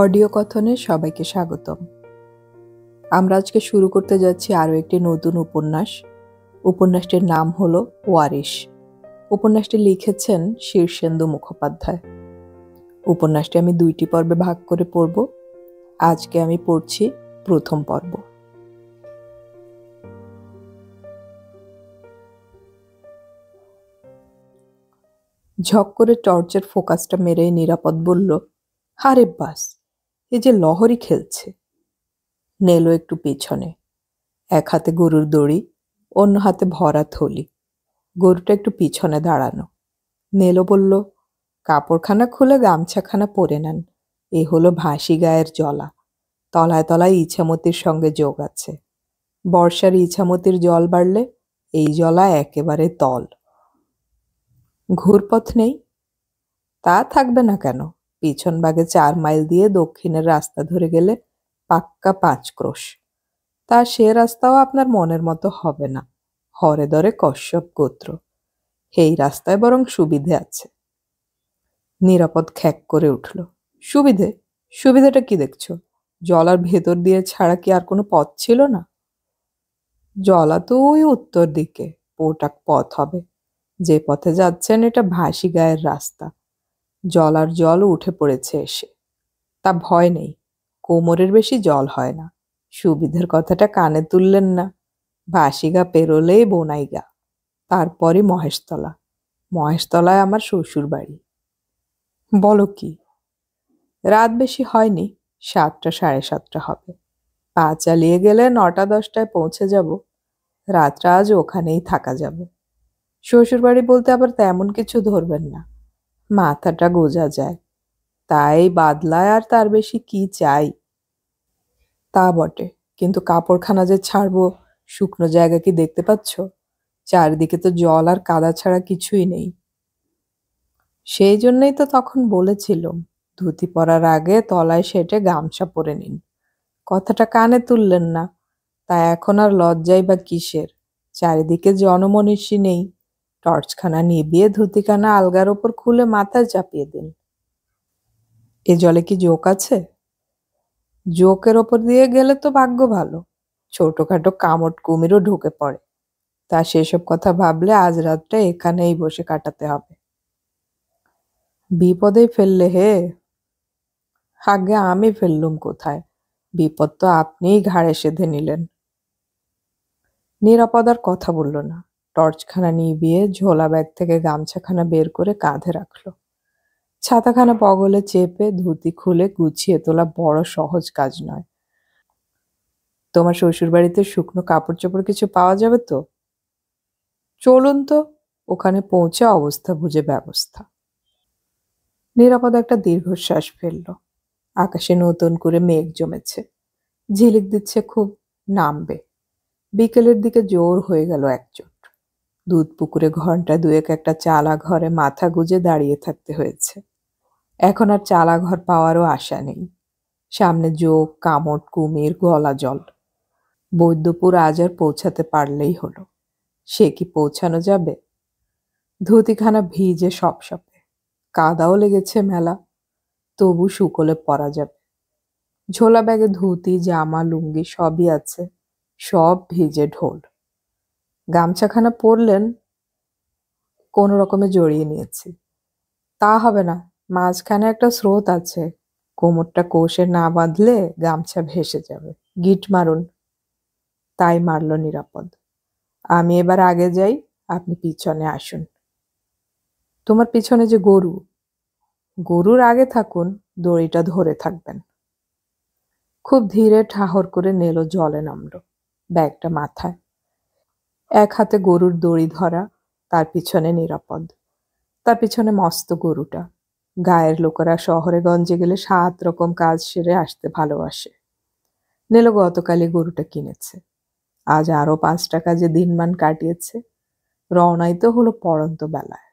Audio কথনে সবাইকে স্বাগতম। আমরা আজকে শুরু করতে যাচ্ছি আরও একটি নতুন উপন্যাস। উপন্যাসটির নাম হলো ওয়ারিশ। উপন্যাসটি লিখেছেন শীর্ষেন্দু মুখোপাধ্যায়। উপন্যাসটি আমি 2টি পর্বে ভাগ করে পড়ব। আজকে আমি পড়ছি প্রথম পর্ব। ঝক করে টর্চের ফোকাসটা মেরেই নিরাপদ বলল, আরে বাস, এ যে লহরী খেলছে। নেলো একটু পিছনে, এক হাতে গরুর দড়ি, অন্য হাতে ভরা থলি। গরুটা একটু পিছনে দাঁড়ানো। নেলো বলল, কাপড়খানা খুলে গামছাখানা পরে নেন। এ হলো ভাসি গায়ের জলা। তলায় তলায় ইছামতির সঙ্গে যোগ আছে। বর্ষার ইছামতির জল বাড়লে এই জলা একেবারে তল। ঘুরপথ নেই? তা থাকবে না কেন? পিছন বাগে 4 মাইল দিয়ে দক্ষিণের রাস্তা ধরে গেলে পাক্কা 5 ক্রোশ। তা সে রাস্তাও আপনার মনের মতো হবে না। হরে দরে কশ্যপ গোত্র। এই রাস্তায় বরং সুবিধে আছে। নিরাপদ খ্যাক করে উঠল। সুবিধে? সুবিধাটা কি দেখছো? জলার ভেতর দিয়ে ছাড়া কি আর কোনো পথ ছিল না? জলা তো ওই উত্তর দিকে, পোটাক পথ হবে। যে পথে যাচ্ছেন এটা ভাসি গায়ের রাস্তা। জলার জল উঠে পড়েছে এসে। তা ভয় নেই, কোমরের বেশি জল হয় না। সুবিধের কথাটা কানে তুললেন না। ভাসিগা পেরোলেই বোনাইগা, তারপরই মহেশতলা। মহেশতলায় আমার শ্বশুর বাড়ি। বলো কি? রাত বেশি হয়নি, 7টা 7:30 হবে। পা চালিয়ে গেলে 9টা 10টায় পৌঁছে যাব। রাতটা আজ ওখানেই থাকা যাবে। শ্বশুর বাড়ি বলতে আবার তেমন কিছু ধরবেন না, মাথাটা গোজা যায়। তাই বাদলায় আর তার বেশি কি চাই? তা বটে, কিন্তু কাপড়খানা যে ছাড়বো, শুকনো জায়গা কি দেখতে পাচ্ছ? চারিদিকে তো জল আর কাদা ছাড়া কিছুই নেই। সেই জন্যই তো তখন বলেছিলাম, ধুতি পরার আগে তলায় সেটে গামছা পরে নিন। কথাটা কানে তুললেন না। তা এখন আর লজ্জাই বা কিসের? চারিদিকে জনমনীষী নেই। টর্চখানা নিভিয়ে ধুতিখানা আলগার ওপর খুলে মাথায় চাপিয়ে দিন। এ জলে কি জোক আছে? জোকের ওপর দিয়ে গেলে তো ভাগ্য ভালো, ছোটখাটো কামট কুমিরও ঢুকে পড়ে। তা সেসব কথা ভাবলে আজ রাতটা এখানেই বসে কাটাতে হবে। বিপদেই ফেললে হে। আগে আমি ফেললুম কোথায়? বিপদ তো আপনিই ঘাড়ে সেধে নিলেন। নিরাপদ আর কথা বলল না। টর্চখানা নিভিয়ে ঝোলা ব্যাগ থেকে গামছাখানা বের করে কাঁধে রাখলো। ছাতাখানা বগলে চেপে ধুতি খুলে গুছিয়ে তোলা বড় সহজ কাজ নয়। তোমার শ্বশুর বাড়িতে শুকনো কাপড় চোপড় কিছু পাওয়া যাবে তো? চলুন তো, ওখানে পৌঁছে অবস্থা বুঝে ব্যবস্থা। নিরাপদ একটা দীর্ঘশ্বাস ফেলল। আকাশে নতুন করে মেঘ জমেছে, ঝিলিক দিচ্ছে খুব, নামবে। বিকেলের দিকে জোর হয়ে গেল একচোট। দুধ পুকুরে ঘন্টা 2 একটা চালা ঘরে মাথা গুজে দাঁড়িয়ে থাকতে হয়েছে। এখন আর চালা ঘর পাওয়ারও আশা নেই। সামনে জোক, কামট, কুমির, গলা জল। বৈদ্যপুর আজ আর পৌঁছাতে পারলেই হলো। সে কি পৌঁছানো যাবে? ধুতিখানা ভিজে সপসপে, কাদাও লেগেছে মেলা, তবু শুকোলে পরা যাবে। ঝোলা ব্যাগে ধুতি, জামা, লুঙ্গি সবই আছে, সব ভিজে ঢোল। গামছাখানা পরলেন, কোনো রকমে জড়িয়ে নিয়েছি। তা হবে না, মাঝখানে একটা স্রোত আছে, কোমরটা কোষে না বাঁধলে গামছা ভেসে যাবে। গিট মারুন। তাই মারল নিরাপদ। আমি এবার আগে যাই, আপনি পিছনে আসুন। তোমার পিছনে যে গরু, গরুর আগে থাকুন, দড়িটা ধরে থাকবেন। খুব ধীরে ঠাহর করে নেলো জলে নামলো, ব্যাগটা মাথায়। এক হাতে গরুর দড়ি ধরা, তার পিছনে নিরাপদ। তার পিছনে মস্ত গরুটা। গায়ের লোকেরা শহরে গঞ্জে গেলে 7 রকম কাজ সেরে আসতে ভালোবাসে। নেলো গতকালই গরুটা কিনেছে, আজ আরো 5টা কাজে দিনমান কাটিয়েছে। রওনাই তো হলো পড়ন্ত বেলায়।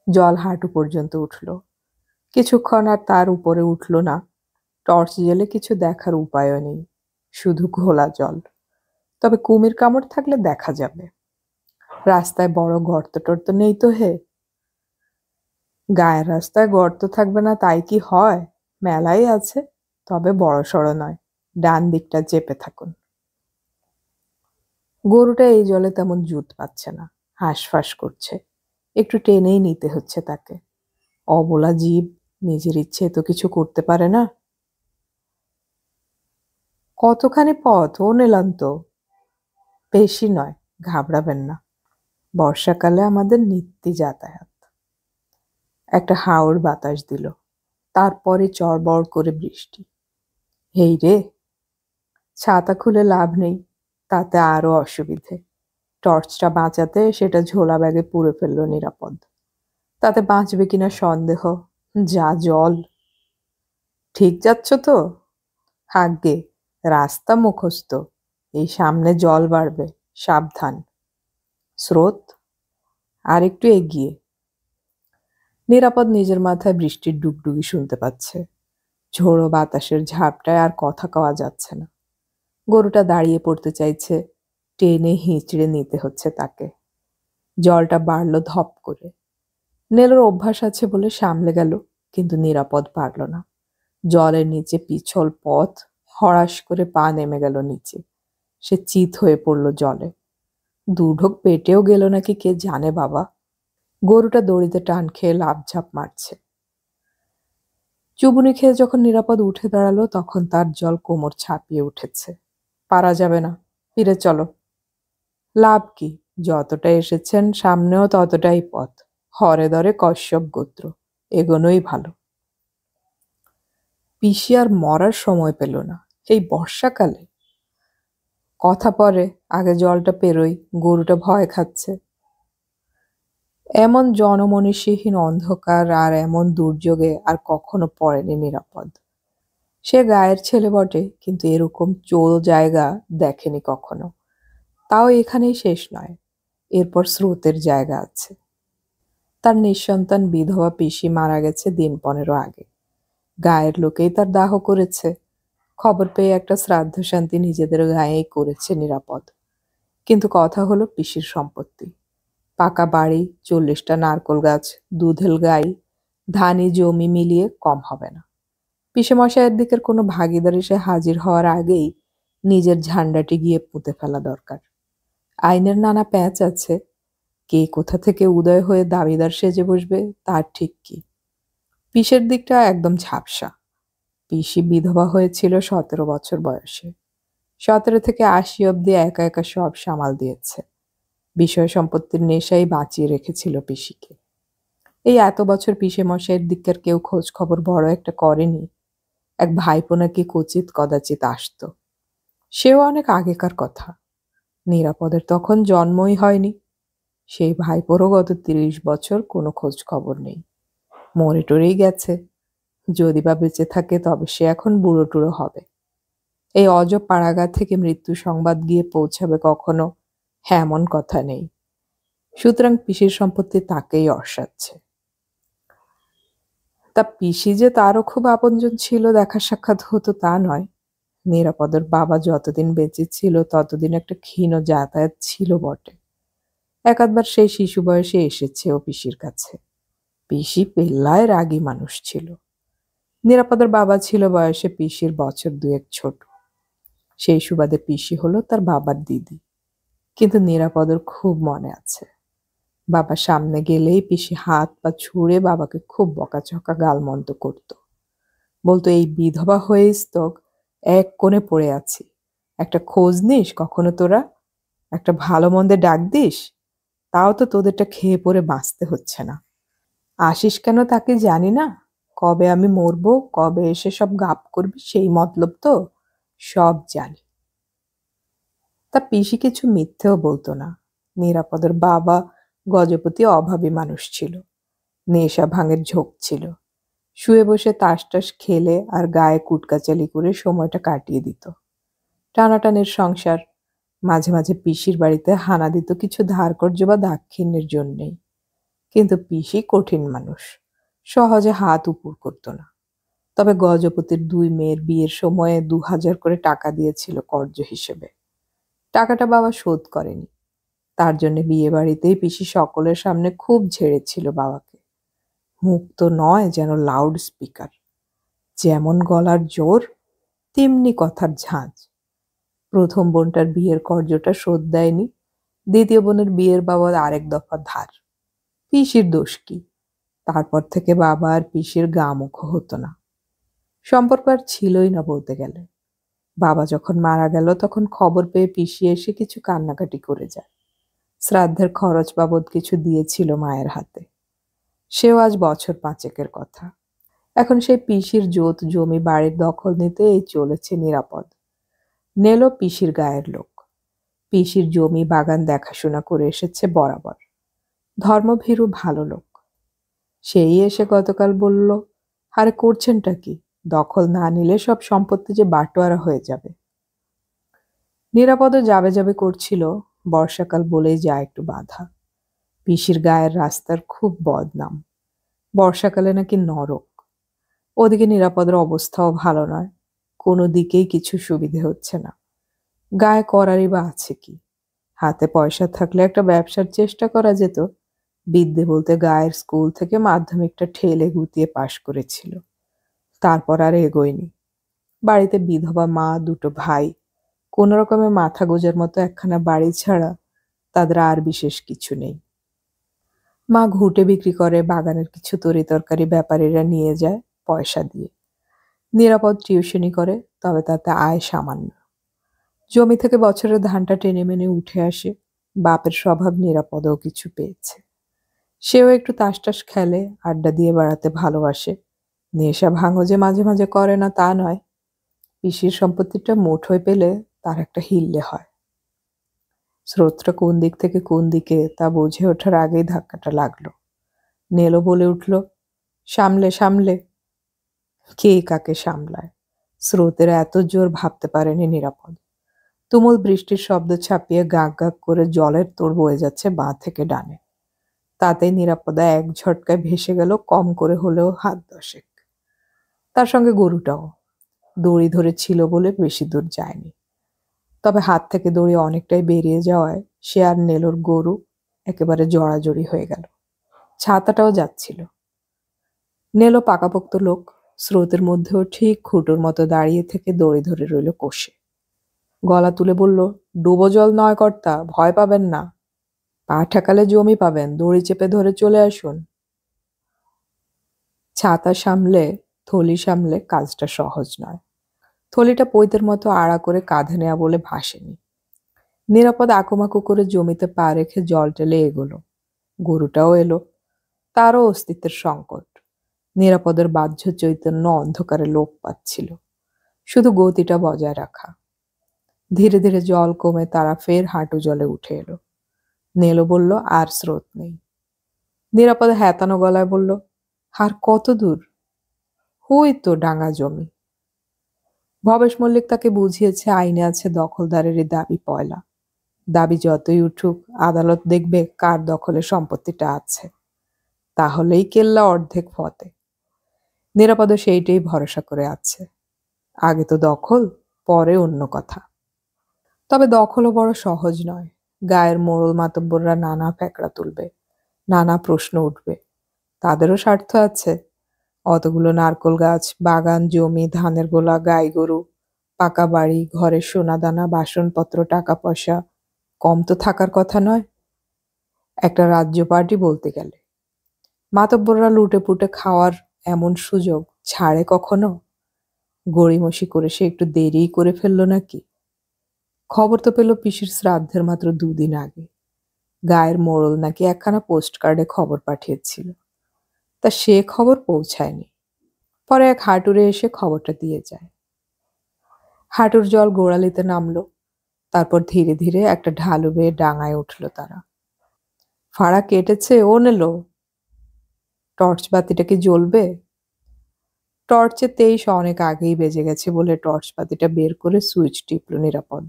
জল হাঁটু পর্যন্ত উঠল। কিছুক্ষণ আর তার উপরে উঠল না। টর্চ জ্বেলে কিছু দেখার উপায়ও নেই, শুধু ঘোলা জল। তবে কুমির কামড় থাকলে দেখা যাবে। রাস্তায় বড় গর্ত টর্ত নেই তো হে? গায়ের রাস্তায় গর্ত থাকবে না তাই কি হয়? মেলাই আছে, তবে বড়সড় নয়। ডান দিকটা চেপে থাকুন। গরুটা এই জলে তেমন জুত পাচ্ছে না, হাঁসফাঁস করছে। একটু টেনেই নিতে হচ্ছে তাকে। অবলা জীব, নিজের ইচ্ছে তো কিছু করতে পারে না। কতখানি পথ ও নিলাম তো। বেশি নয়, ঘাবড়াবেন না। বর্ষাকালে আমাদের নিত্যি যাতায়াত। একটা হাওর বাতাস দিল, তারপরে চড়বড় করে বৃষ্টি। হেই রে, ছাতা খুলে লাভ নেই, তাতে আরো অসুবিধে। টর্চটা বাঁচাতে সেটা ঝোলা ব্যাগে পুরে ফেলল নিরাপদ। তাতে বাঁচবে কিনা সন্দেহ। যা জল। ঠিক যাচ্ছ তো? আজ্ঞে, রাস্তা মুখস্থ। এই সামনে জল বাড়বে, সাবধান। স্রোত আর একটু এগিয়ে। নিরাপদ নিজের মাথায় বৃষ্টির ডুগডুগি শুনতে পাচ্ছে। ঝোড়ো বাতাসের ঝাপটায় আর কথা কওয়া যাচ্ছে না। গরুটা দাঁড়িয়ে পড়তে চাইছে, টেনে হিঁচড়ে নিতে হচ্ছে তাকে। জলটা বাড়ল ধপ করে। নেলোর অভ্যাস আছে বলে সামলে গেল, কিন্তু নিরাপদ পারল না। জলের নিচে পিছল পথ, হড়াস করে পা নেমে গেল নিচে। সে চিত হয়ে পড়ল জলে। দুঢোক পেটেও গেল নাকি কে জানে বাবা। গরুটা দড়িতে টান খেয়ে লাফঝাপ মারছে। চুবুনি খেয়ে যখন নিরাপদ উঠে দাঁড়ালো, তখন তার জল কোমর ছাপিয়ে উঠেছে। পারা যাবে না, ফিরে চলো। লাভ কি? যতটা এসেছেন সামনেও ততটাই পথ। হরে দরে কশ্যপ গোত্র, এগোনোই ভালো। পিসি আর মরার সময় পেল না, এই বর্ষাকালে। কথা পরে, আগে জলটা পেরোই, গরুটা ভয় খাচ্ছে। এমন জনমনীষীহীন অন্ধকার আর এমন দুর্যোগে আর কখনো পড়েনি নিরাপদ। সে গায়ের ছেলে বটে, কিন্তু এরকম চোল জায়গা দেখেনি কখনো। তাও এখানেই শেষ নয়, এরপর স্রোতের জায়গা আছে। তার নিঃসন্তান বিধবা পিসি মারা গেছে দিন 15 আগে। গায়ের লোকেই তার দাহ করেছে। খবর পেয়ে একটা শ্রাদ্ধ শান্তি নিজেদের গায়েই করেছে নিরাপদ। কিন্তু কথা হলো পিসির সম্পত্তি। পাকা বাড়ি, 40টা নারকোল গাছ, দুধেল গাই, ধানি জমি মিলিয়ে কম হবে না। পিসেমশাইয়ের দিকের কোনো ভাগিদার এসে হাজির হওয়ার আগেই নিজের ঝান্ডাটি গিয়ে পুঁতে ফেলা দরকার। আইনের নানা প্যাঁচ আছে। কে কোথা থেকে উদয় হয়ে দাবিদার সেজে বসবে তার ঠিক কি। পিসের দিকটা একদম ঝাপসা। পিসি বিধবা হয়েছিল 17 বছর বয়সে। 17 থেকে 80 অব্দি একা একা সব সামাল দিয়েছে। বিষয় সম্পত্তির নেশাই বাঁচিয়ে রেখেছিল পিসিকে। এই এত বছর পিসেমশাইয়ের দিককার কেউ খোঁজ খবর বড় একটা করেনি। এক ভাইপো নাকি কচিত কদাচিৎ আসত। সেও অনেক আগেকার কথা। নিরাপদের তখন জন্মই হয়নি। সেই ভাইপোরও গত 30 বছর কোনো খোঁজ খবর নেই। মরে টরেই গেছে। যদি বা বেঁচে থাকে তবে সে এখন বুড়ো টুড়ো হবে। এই অজ পাড়াগাঁ থেকে মৃত্যু সংবাদ গিয়ে পৌঁছাবে কখনো, এমন কথা নেই। সুতরাং পিসির সম্পত্তি তাকেই অর্শাচ্ছে। তা পিসি যে তারও খুব আপনজন ছিল, দেখা সাক্ষাৎ হতো তা নয়। নিরাপদের বাবা যতদিন বেঁচে ছিল ততদিন একটা ক্ষীণ যাতায়াত ছিল বটে। একাধবার সেই শিশু বয়সে এসেছে ও পিসির কাছে। পিসি পেল্লায় রাগী মানুষ ছিল। নিরাপদের বাবা ছিল বয়সে পিসির বছর 2-1 ছোট। সেই সুবাদে পিসি হলো তার বাবার দিদি। কিন্তু নিরাপদের খুব মনে আছে। বাবা সামনে গেলেই পিসি হাত পা ছুঁড়ে বাবাকে খুব বকাঝকা গালমন্দ করত। বলতো, এই বিধবা হয়েই তো এক কোণে পড়ে আছি। একটা খোঁজ নিস কখনো তোরা? একটা ভালো মন্দে ডাক দিস? তাও তো তোদেরটা খেয়ে পরে বাঁচতে হচ্ছে না। আসিস কেন তাকে জানি না। কবে আমি মরবো, কবে এসে সব গাপ করবি সেই মতলব তো। সব জানি। তা পিসি কিছু মিথ্যেও বলতো না। নিরাপদের বাবা গজপতি অভাবী মানুষ ছিল। নেশা ভাঙের ঝোঁক ছিল। শুয়ে বসে তাস টাস খেলে আর গায়ে কুটকাচালি করে সময়টা কাটিয়ে দিত। টানাটানের সংসার। মাঝে মাঝে পিসির বাড়িতে হানা দিত কিছু ধার কর্য বা দাক্ষিণ্যের জন্যেই। কিন্তু পিসি কঠিন মানুষ, সহজে হাত উপর করত না। তবে গজপতির 2 মেয়ের বিয়ের সময়ে 2000 করে টাকা দিয়েছিল কর্য হিসেবে। টাকাটা বাবা শোধ করেনি। তার জন্য বিয়ে বাড়িতেই পিসি সকলের সামনে খুব ঝেড়েছিল বাবাকে। মুখ তো নয়, যেন লাউড স্পিকার। যেমন গলার জোর তেমনি কথার ঝাঁজ। প্রথম বোনটার বিয়ের কর্জটা শোধ দেয়নি, দ্বিতীয় বোনের বিয়ের বাবদ আরেক দফা ধার। পিসির দোষ কি? তারপর থেকে বাবা আর পিসির গা মুখো হতো না, সম্পর্ক আর ছিলই না বলতে গেলে। বাবা যখন মারা গেল তখন খবর পেয়ে পিসি এসে কিছু কান্নাকাটি করে যায়। শ্রাদ্ধের খরচ বাবদ কিছু দিয়েছিল মায়ের হাতে। সেও আজ বছর 5 কথা। এখন সেই পিসির জোত জমি বাড়ির দখল নিতে এই চলেছে নিরাপদ। নেলো পিসির গায়ের লোক, পিসির জমি বাগান দেখাশোনা করে এসেছে বরাবর। ধর্মভীরু ভালো লোক। সেই এসে গতকাল বলল, আরে করছেনটা কি? দখল না নিলে সব সম্পত্তি যে বাটোয়ারা হয়ে যাবে। নিরাপদও যাবে যাবে করছিল, বর্ষাকাল বলেই যা একটু বাধা। পিসির গায়ের রাস্তার খুব বদনাম, বর্ষাকালে নাকি নরক। ওদিকে নিরাপদের অবস্থাও ভালো নয়, কোনো দিকেই কিছু সুবিধে হচ্ছে না। গায়ে করারই বা আছে কি? হাতে পয়সা থাকলে একটা ব্যবসার চেষ্টা করা যেত। বিদ্যে বলতে গায়ের স্কুল থেকে মাধ্যমিকটা ঠেলে গুতিয়ে পাশ করেছিল, তারপর আর এগোয়নি। বাড়িতে বিধবা মা, 2 ভাই, কোন রকমে মাথা গোজার মতো একখানা বাড়ি ছাড়া তাদের আর বিশেষ কিছু নেই। মা ঘুঁটে বিক্রি করে, বাগানের কিছু তরি তরকারি ব্যাপারীরা নিয়ে যায় পয়সা দিয়ে। নিরাপদ টিউশনি করে, তবে তাতে আয় সামান্য। জমি থেকে বছরের ধানটা টেনে মেনে উঠে আসে। বাপের স্বভাব নিরাপদও কিছু পেয়েছে। সেও একটু তাস টাস খেলে, আড্ডা দিয়ে বেড়াতে ভালোবাসে। নেশা ভাঙো যে মাঝে মাঝে করে না তা নয়, পিসির সম্পত্তিটা মুঠোয় পেলে তার একটা হিল্লে হয়। স্রোতটা কোন দিক থেকে কোন দিকে তা বুঝে ওঠার আগেই ধাক্কাটা লাগলো। নেলো বলে উঠল, সামলে সামলে। কে কাকে সামলায়? স্রোতের এত জোর ভাবতে পারেনি নিরাপদ। তুমুল বৃষ্টির শব্দ ছাপিয়ে গাক গাক করে জলের তোড় বয়ে যাচ্ছে বাঁ থেকে ডানে। তাতেই নিরাপদা এক ঝটকায় ভেসে গেল, কম করে হলেও হাত 10। তার সঙ্গে গরুটাও। দড়ি ধরে ছিল বলে বেশি দূর যায়নি, তবে হাত থেকে দড়ি অনেকটাই বেরিয়ে যাওয়ায় সে আর নেলোর গরু একেবারে জড়াজড়ি হয়ে গেল। ছাতাটাও যাচ্ছিল। নেলো পাকাপোক্ত লোক, স্রোতের মধ্যেও ঠিক খুঁটোর মতো দাঁড়িয়ে থেকে দড়ি ধরে রইল কষে। গলা তুলে বলল, ডুবো জল নয় কর্তা, ভয় পাবেন না। পা ঠেকালে জমি পাবেন, দড়ি চেপে ধরে চলে আসুন। ছাতা সামলে থলি সামলে কাজটা সহজ নয়। থলিটা পৈতের মতো আড়া করে কাঁধে নেওয়া বলে ভাসেনি। নিরাপদ আকুমাকু করে জমিতে পা রেখে জল টেলে এগোলো। গরুটাও এলো, তারও অস্তিত্বের সংকট। নিরাপদের বাহ্য চৈতন্য অন্ধকারে লোপ পাচ্ছিল, শুধু গতিটা বজায় রাখা। ধীরে ধীরে জল কমে তারা ফের হাঁটু জলে উঠে এলো। নেলো বলল, আর স্রোত নেই। নিরাপদ হ্যাতানো গলায় বলল, আর কত দূর? ওই তো ডাঙা জমি। ভবেশ মল্লিক তাকে বুঝিয়েছে আইনে আছে দখলদারেরই দাবি পয়লা। দাবি যতই উঠুক, আদালত দেখবে কার দখলে সম্পত্তিটা আছে, তাহলেই কেল্লা অর্ধেক ফতে। নিরাপদ সেইটাই ভরসা করে আছে। আগে তো দখল, পরে অন্য কথা। তবে দখলও বড় সহজ নয়। গায়ের মোড়ল মাতব্বররা নানা ফ্যাকড়া তুলবে, নানা প্রশ্ন উঠবে। তাদেরও স্বার্থ আছে। অতগুলো নারকোল গাছ, বাগান, জমি, ধানের গোলা, গাই গরু, পাকা বাড়ি, ঘরের সোনাদানা, বাসনপত্র, টাকা পয়সা কম তো থাকার কথা নয় একটা রাজ্য পার্টি বলতে গেলে। মাতব্বররা লুটে পুটে খাওয়ার এমন সুযোগ ছাড়ে কখনো? গড়িমসি করে সে একটু দেরিই করে ফেললো নাকি? খবর তো পেল পিসির শ্রাদ্ধের মাত্র 2 দিন আগে। গায়ের মোড়ল নাকি একখানা পোস্ট কার্ডে খবর পাঠিয়েছিল, তা সে খবর পৌঁছায়নি। পরে এক হাঁটুরে এসে খবরটা দিয়ে যায়। হাঁটুর জল গোড়ালিতে নামলো, তারপর ধীরে ধীরে একটা ঢালু বেয়ে ডাঙায় উঠল তারা। ফাড়া কেটেছে, ও নেলো। টর্চ বাতিটা কি জ্বলবে? টর্চে 23 অনেক আগেই বেজে গেছে বলে টর্চ বাতিটা বের করে সুইচ টিপল নিরাপদ।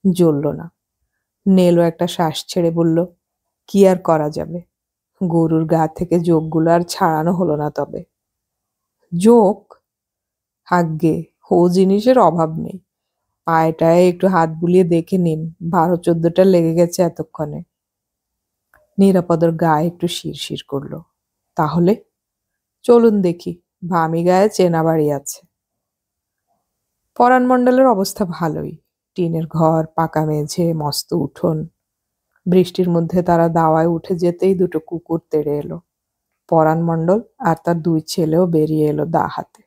জ্বলল না। নেলো একটা শ্বাস ছেড়ে বলল, কি আর করা যাবে? গরুর গা থেকে যোগগুলো আর ছাড়ানো হলো না তবে। যোগ? আজ্ঞে, ও জিনিসের অভাব নেই। পায়েটায় একটু হাত বুলিয়ে দেখে নিন, 12-14টা লেগে গেছে এতক্ষণে। নিরাপদর গায়ে একটু শিরশির করলো। তাহলে চলুন দেখি, ভামিগায়ে চেনা বাড়ি আছে। পরাণ মণ্ডলের অবস্থা ভালোই। টিনের ঘর, পাকা মেঝে, মস্ত উঠোন। বৃষ্টির মধ্যে তারা দাওয়ায় উঠে যেতেই দুটো কুকুর তেড়ে এলো। পরাণ মণ্ডল আর তার দুই ছেলেও বেরিয়ে এলো দা হাতে।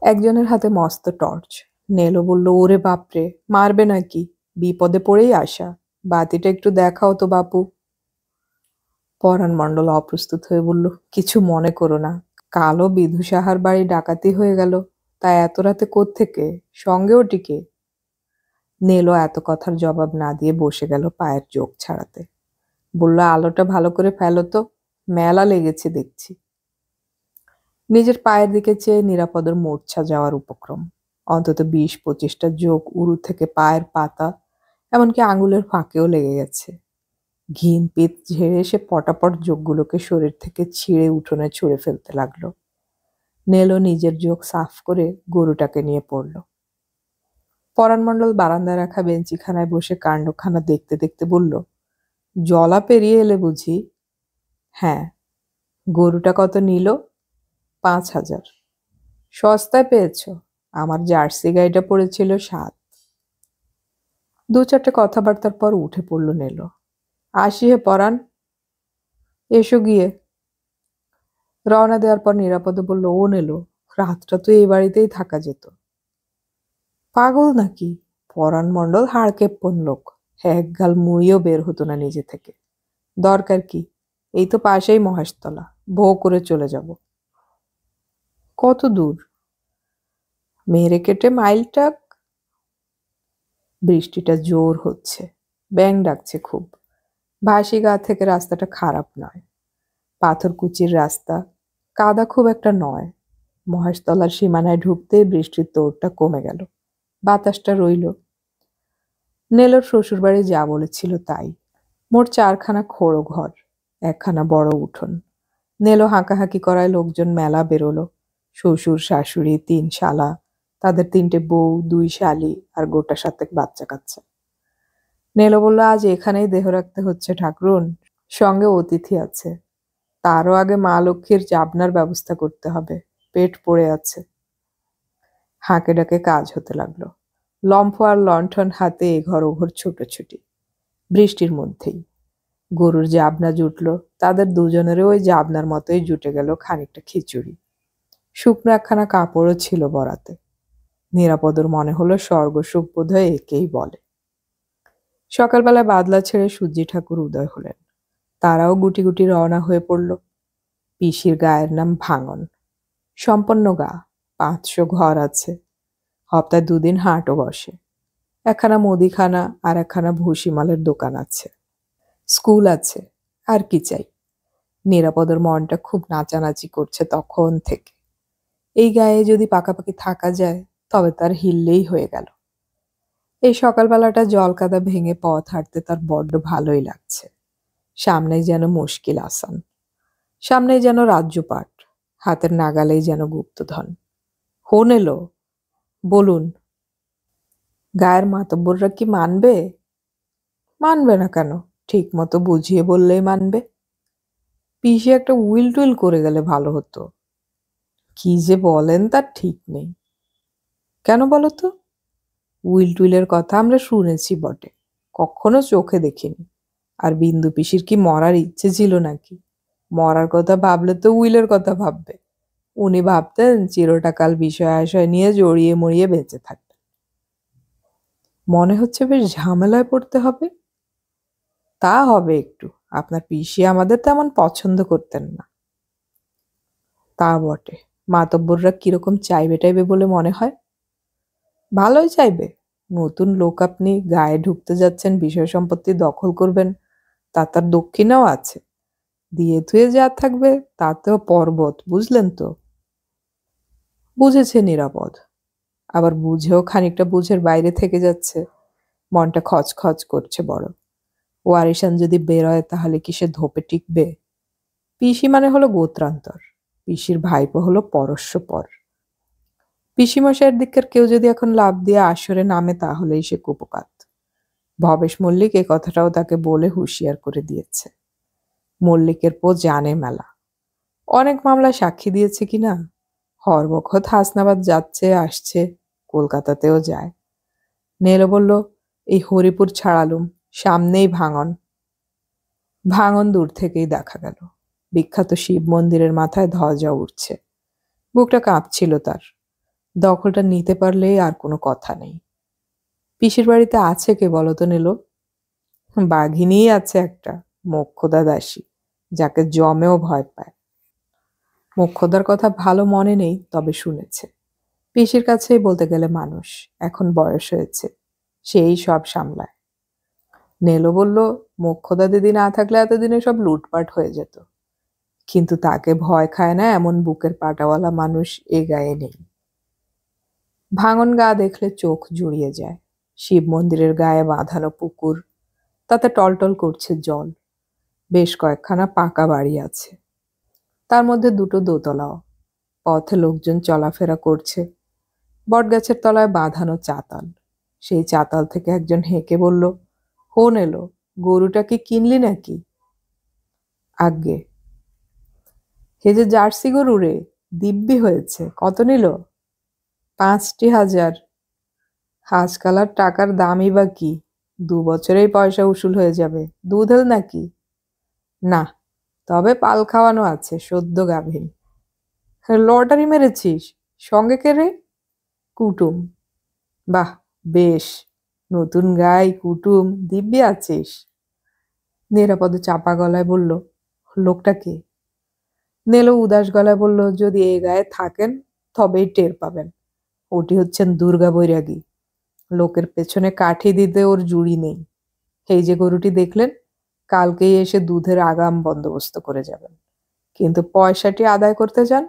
একজনের হাতে মস্ত টর্চ। নেলো বলল, ওরে বাপরে, মারবে নাকি? বিপদে পড়েই আসা। বাতিটা একটু দেখাও তো বাপু। পরাণ মণ্ডল অপ্রস্তুত হয়ে বলল, কিছু মনে করো না। কালো বিধু সাহার বাড়ি ডাকাতি হয়ে গেল, তা এত রাতে কোত্থেকে? সঙ্গে ওটিকে? নেলো এত কথার জবাব না দিয়ে বসে গেল পায়ের চোখ ছাড়াতে। বলল, আলোটা ভালো করে ফেলো তো, মেলা লেগেছে দেখছি। নিজের পায়ের দিকে চেয়ে নিরাপদর মূর্ছা যাওয়ার উপক্রম। অন্তত 20-25টা যোগ উরু থেকে পায়ের পাতা, এমনকি আঙুলের ফাঁকেও লেগে গেছে। ঘিন পিত ঝেড়ে সে পটাপট যোগগুলোকে শরীর থেকে ছিঁড়ে উঠোনে ছুঁড়ে ফেলতে লাগলো। নেলো নিজের যোগ সাফ করে গরুটাকে নিয়ে পড়ল। পরাণ মণ্ডল বারান্দায় রাখা বেঞ্চিখানায় বসে কাণ্ডখানা দেখতে দেখতে বলল, জলা পেরিয়ে এলে বুঝি? হ্যাঁ। গরুটা কত নিল? 5,000। সস্তায় পেয়েছ। আমার জার্সি গাইটা পড়েছিল 7। 2-4টে কথাবার্তার পর উঠে পড়ল নেলো। আসি হে পরাণ, এসো গিয়ে। রওনা দেওয়ার পর নিরাপদে বলল, ও নেলো, রাতটা তো এই বাড়িতেই থাকা যেত। পাগল নাকি? পরাণ মণ্ডল হাড়কেপ্পন লোক। একগাল মুড়িও বের হতো না নিজে থেকে। দরকার কি? এই তো পাশেই মহেশতলা, ভো করে চলে যাব। কত দূর? মেরে কেটে মাইলটাক। বৃষ্টিটা জোর হচ্ছে, ব্যাঙ ডাকছে খুব। ভাসি গা থেকে রাস্তাটা খারাপ নয়, পাথরকুচির রাস্তা, কাদা খুব একটা নয়। মহেশতলার সীমানায় ঢুকতেই বৃষ্টির তোড়টা কমে গেল, বাতাসটা রইল। নেলোর শ্বশুরবাড়ি যা বলেছিল তাই। মোট 4খানা খোড়ো ঘর, 1খানা বড় উঠোন। নেলো হাঁকাহাঁকি করায় লোকজন মেলা বেরোলো। শ্বশুর, শাশুড়ি, 3 শালা, তাদের 3টে বউ, 2 শালি আর গোটা 7 বাচ্চা কাচ্চা। নেলো বলল, আজ এখানেই দেহ রাখতে হচ্ছে ঠাকরুন, সঙ্গে অতিথি আছে। তারও আগে মা লক্ষ্মীর জাবনার ব্যবস্থা করতে হবে, পেট পড়ে আছে। হাঁকে ডাকে কাজ হতে লাগলো। লম্ফ আর লণ্ঠন হাতে এঘর ওঘর ছুটোছুটি, বৃষ্টির মধ্যেই। গরুর জাবনা জুটল, তাদের দুজনেরও ওই জাবনার মতোই জুটে গেল খানিকটা খিচুড়ি। শুকনো 1খানা কাপড়ও ছিল বরাতে। নিরাপদর মনে হলো স্বর্গসুখ বোধহয় একেই বলে। সকালবেলা বাদলা ছেড়ে সূর্যি ঠাকুর উদয় হলেন। তারাও গুটি গুটি রওনা হয়ে পড়ল। পিসির গায়ের নাম ভাঙন। সম্পন্ন গা, 500 ঘর আছে। সপ্তাহে 2 দিন হাটও বসে। 1খানা মুদিখানা আর 1খানা ভুসিমালের দোকান আছে। স্কুল আছে, আর কি চাই? নিরাপদর মনটা খুব নাচানাচি করছে তখন থেকে। এই গায়ে যদি পাকাপাকি থাকা যায়, তবে তার হিললেই হয়ে গেল। এই সকালবেলাটা জলকাদা ভেঙে পথ হাঁটতে তার বড্ড ভালোই লাগছে। সামনেই যেন মুশকিল আসান, সামনেই যেন রাজ্যপাট, হাতের নাগালেই যেন গুপ্তধন। ফোন এলো। বলুন। গায়ের মাতব্বররা কি মানবে? মানবে না কেন? ঠিক মতো বুঝিয়ে বললেই মানবে। পিসি একটা উইল টুইল করে গেলে ভালো হতো। কি যে বলেন তার ঠিক নেই। কেন বলো তো? উইল টুইলের কথা আমরা শুনেছি বটে, কখনো চোখে দেখিনি। আর বিন্দু পিসির কি মরার ইচ্ছে ছিল নাকি? মরার কথা ভাবলে তো উইলের কথা ভাববে। উনি ভাবতেন চিরটাকাল বিষয় আশয় নিয়ে জড়িয়ে মরিয়ে বেঁচে থাকতেন। মনে হচ্ছে বেশ ঝামেলায় পড়তে হবে। তা হবে একটু, আপনার পিসি আমাদের তেমন পছন্দ করতেন না। তা বটে। মাতব্বররা কিরকম চাইবে টাইবে বলে মনে হয়? ভালোই চাইবে। নতুন লোক আপনি, গায়ে ঢুকতে যাচ্ছেন, বিষয় সম্পত্তি দখল করবেন, তার দক্ষিণাও আছে। দিয়ে থুয়ে যা থাকবে তাতেও পর্বত, বুঝলেন তো? বুঝেছে নিরাপদ, আবার বুঝেও খানিকটা বুঝের বাইরে থেকে যাচ্ছে। মনটা খচখচ করছে বড়। ওয়ারিশান যদি বেরোয় তাহলে কি সে ধোপে টিকবে? পিসি মানে হলো গোত্রান্তর, পিসির ভাইপো হলো পরস্যপর। পিসিমশাইয়ের দিকের কেউ যদি এখন লাভ দিয়ে আসরে নামে তাহলেই সে কুপকাত। ভবেশ মল্লিক এ কথাটাও তাকে বলে হুঁশিয়ার করে দিয়েছে। মল্লিকের পো জানে মেলা, অনেক মামলায় সাক্ষী দিয়েছে কিনা। হরবক্ষত হাসনাবাদ যাচ্ছে আসছে, কলকাতাতেও যায়। নেলো বলল, এই হরিপুর ছাড়ালুম, সামনেই ভাঙন। ভাঙন দূর থেকেই দেখা গেল। বিখ্যাত শিব মন্দিরের মাথায় ধ্বজা উঠছে। বুকটা কাঁপছিল তার। দখলটা নিতে পারলেই আর কোনো কথা নেই। পিসির বাড়িতে আছে কে বলতো নেলো? বাঘিনীই আছে একটা, মোক্ষদা দাসী, যাকে জমেও ভয় পায়। মোক্ষদার কথা ভালো মনে নেই, তবে শুনেছে। পিসির কাছেই বলতে গেলে মানুষ, এখন বয়স হয়েছে, সেই সব সামলায়। নেলো বলল, মোক্ষদা দিদি না থাকলে এতদিনে সব লুটপাট হয়ে যেত। কিন্তু তাকে ভয় খায় না এমন বুকের পাটাওয়ালা মানুষ এ গায়ে নেই। ভাঙন গা দেখলে চোখ জুড়িয়ে যায়। শিব মন্দিরের গায়ে বাঁধানো পুকুর, তাতে টলটল করছে জল। বেশ কয়েকখানা পাকা বাড়ি আছে, তার মধ্যে দুটো দোতলাও। পথে লোকজন চলাফেরা করছে। বটগাছের তলায় বাঁধানো চাতাল। সেই চাতাল থেকে একজন হেঁকে বলল, হন এলো, গরুটা কি কিনলি নাকি? আজ্ঞে। হে যে জার্সি গরু রে, দিব্যি হয়েছে, কত নিল? ৫,০০০। আজকাল আর টাকার দামই বা কি, ২ বছরেই পয়সা উসুল হয়ে যাবে। দুধেল নাকি? না, তবে পাল খাওয়ানো আছে, সদ্য গাভীন। লটারি মেরেছিস? সঙ্গে কে রে? কুটুম। বাহ, বেশ, নতুন গাই, কুটুম, দিব্যি আছিস। নিরাপদে চাপা গলায় বলল, লোকটা কে? নেলো উদাস গলায় বলল, যদি এ গায়ে থাকেন তবেই টের পাবেন। ওটি হচ্ছেন দুর্গা বৈরাগী। লোকের পেছনে কাঠি দিতে ওর জুড়ি নেই। এই যে গরুটি দেখলেন, কালকেই এসে দুধের আগাম বন্দোবস্ত করে যাবেন। কিন্তু পয়সাটি আদায় করতে যান,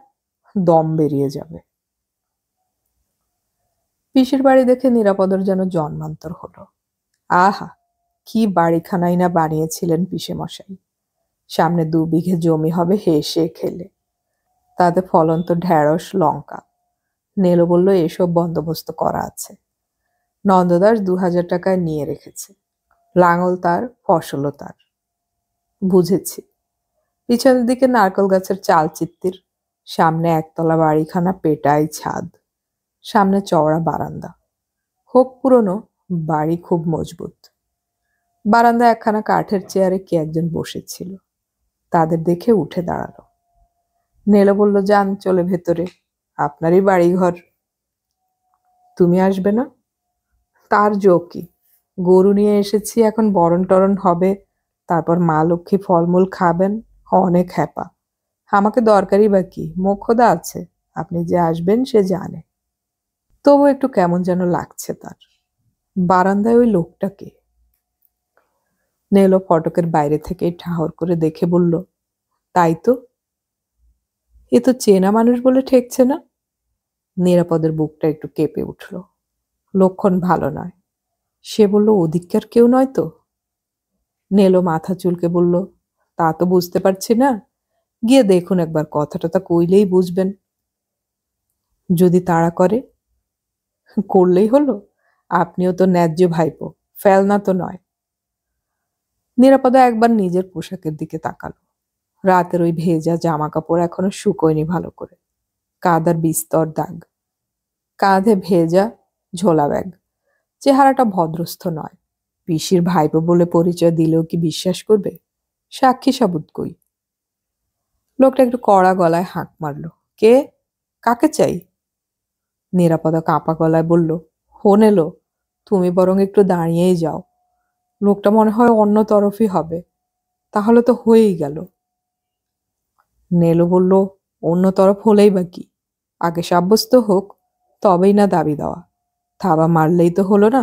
দম বেরিয়ে যাবে। পিসির বাড়ি দেখে নিরাপদর যেন জন্মান্তর হলো। আহা, কি বাড়িখানাই না বানিয়েছিলেন পিসে মশাই। সামনে ২ বিঘে জমি হবে হেসে খেলে, তাতে ফলন্ত ঢেঁড়স, লঙ্কা। নেলো বলল, এসব বন্দোবস্ত করা আছে। নন্দদাস ২,০০০ টাকায় নিয়ে রেখেছে। লাঙল তার, ফসলও তার। বুঝেছি। পিছনের দিকে নারকেল গাছের চাল চিত্তির, সামনে একতলা বাড়িখানা, পেটাই ছাদ, সামনে চওড়া বারান্দা। হোক পুরনো, বাড়ি খুব মজবুত। বারান্দায় একখানা কাঠের চেয়ারে কে একজন বসেছিল। তাদের দেখে উঠে দাঁড়ালো। নেলো বলল, যান চলে ভেতরে, আপনারই বাড়িঘর। তুমি আসবে না? তার জো কি, গরু নিয়ে এসেছি, এখন বরণ টরণ হবে, তারপর মা লক্ষ্মী ফলমূল খাবেন, অনেক হ্যাপা। আমাকে দরকারই বা কি, মোক্ষদা আছে, আপনি যে আসবেন সে জানে। তবু একটু কেমন যেন লাগছে তার। বারান্দায় ওই লোকটাকে। নেলো ফটকের বাইরে থেকে ঠাহর করে দেখে বলল, তাই তো, এ তো চেনা মানুষ বলে ঠেকছে না। নিরাপদের বুকটা একটু কেঁপে উঠল। লক্ষণ ভালো নয়। সে বলল, ওদিককার কেউ নয় তো? নেলো মাথা চুলকে বলল, তা তো বুঝতে পারছি না, গিয়ে দেখুন একবার, কথাটা তা কইলেই বুঝবেন। যদি তাড়া করে? করলেই হলো, আপনিও তো ন্যায্য ভাইপো, ফেলনা তো নয়। নিরাপদা একবার নিজের পোশাকের দিকে তাকালো। রাতের ওই ভেজা জামা কাপড় এখনো শুকোয়নি ভালো করে, কাদার বিস্তর দাগ। কাঁধে ভেজা ঝোলা ব্যাগ। চেহারাটা ভদ্রস্থ নয়। পিসির ভাইপো বলে পরিচয় দিলেও কি বিশ্বাস করবে? সাক্ষী সাবুত কই? লোকটা একটু কড়া গলায় হাঁক মারল, কে, কাকে চাই? নিরাপদা কাঁপা গলায় বলল, হন এলো, তুমি বরং একটু দাঁড়িয়েই যাও। লোকটা মনে হয় অন্য তরফই হবে। তাহলে তো হয়েই গেল। নেলো বলল, অন্য তরফ হলেই বা কি, আগে সাব্যস্ত হোক, তবেই না দাবি দেওয়া। থাবা মারলেই তো হলো না।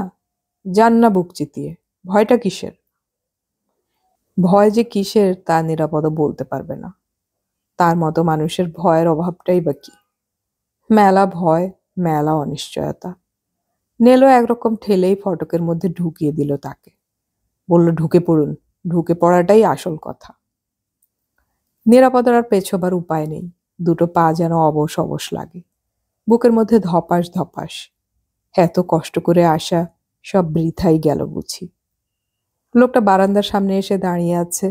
যান না বুক চিতিয়ে, ভয়টা কিসের? ভয় যে কিসের তা নিরাপদ বলতে পারবে না। তার মতো মানুষের ভয়ের অভাবটাই বা কি। মেলা ভয়, মেলা অনিশ্চয়তা। নেলো একরকম ঠেলেই ফটকের মধ্যে ঢুকিয়ে দিল তাকে। বলল, ঢুকে পড়ুন, ঢুকে পড়াটাই আসল কথা। নিরাপদার আর পেছোবার উপায় নেই। দুটো পা যেন অবশ অবশ লাগে। বুকের মধ্যে ধপাস ধপাস। এত কষ্ট করে আসা সব বৃথাই গেল বুঝি। লোকটা বারান্দার সামনে এসে দাঁড়িয়ে আছে।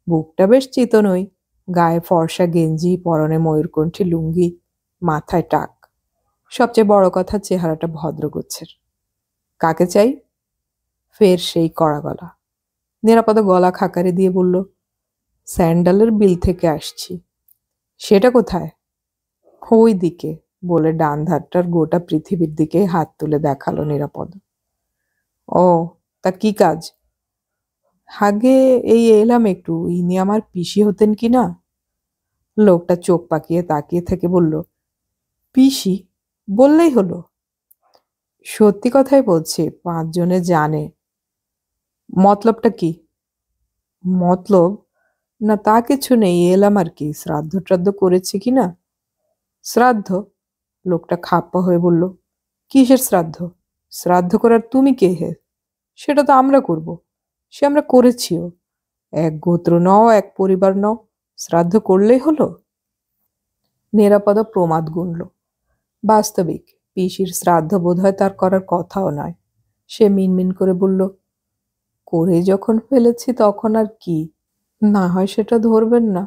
বুকটা বেশ চিতনই, গায়ে ফর্সা গেঞ্জি, পরনে ময়ূরকণ্ঠী লুঙ্গি, মাথায় টাক। সবচেয়ে বড় কথা, চেহারাটা ভদ্রগোছের। কাকে চাই? ফের সেই কড়া গলা। নিরাপদ গলা খাকারি দিয়ে বলল, স্যান্ডালের বিল থেকে আসছি। সেটা কোথায়? ওই দিকে, বলে ডান ধারটার গোটা পৃথিবীর দিকে হাত তুলে দেখালো নিরাপদ। ও, তা কি কাজ? আগে এই এলাম একটু, ইনি আমার পিসি হতেন কি না? লোকটা চোখ পাকিয়ে তাকিয়ে থেকে বলল, পিসি বললেই হলো। সত্যি কথাই বলছি, 5 জনে জানে। মতলবটা কি? মতলব না তা কিছু নেই, এলাম আর কি। শ্রাদ্ধ ট্রাদ্ধ করেছে কি না? শ্রাদ্ধ? লোকটা খাপ্পা হয়ে বলল, কিসের শ্রাদ্ধ? শ্রাদ্ধ করার তুমি কে হে? সেটা তো আমরা করব। সে আমরা করেছিও। এক গোত্র নও, এক পরিবার নও, শ্রাদ্ধ করলেই হলো। নিরাপদ প্রমাদ গুনল। বাস্তবিক পিসির শ্রাদ্ধ বোধ হয় তার করার কথাও নয়। সে মিনমিন করে বলল, করে যখন ফেলেছি তখন আর কি? না হয় সেটা ধরবেন না।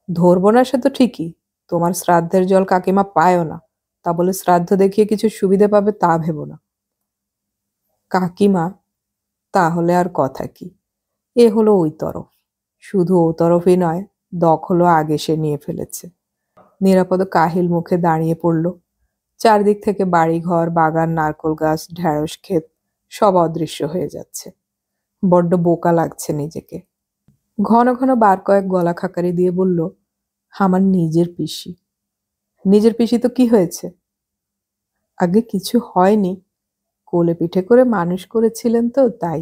ধরবো না সে তো ঠিকই। তোমার শ্রাদ্ধের জল কাকিমা পায়ও না, তা বলে শ্রাদ্ধ দেখিয়ে কিছু সুবিধে পাবে তা ভেবো না। কাকিমা? তাহলে আর কথা কি? এ হলো ওই তরফ। শুধু ও তরফই নয়, দখলও আগে সে নিয়ে ফেলেছে। নিরাপদ কাহিল মুখে দাঁড়িয়ে পড়ল। চারদিক থেকে বাড়িঘর, বাগান, নারকোল গাছ, ঢেঁড়স ক্ষেত সব অদৃশ্য হয়ে যাচ্ছে। বড্ড বোকা লাগছে নিজেকে। ঘন ঘন বার কয়েক গলা খাকারি দিয়ে বলল, আমার নিজের পিসি। নিজের পিসি তো কি হয়েছে? আগে কিছু হয়নি, কোলে পিঠে করে মানুষ করেছিলেন তো তাই।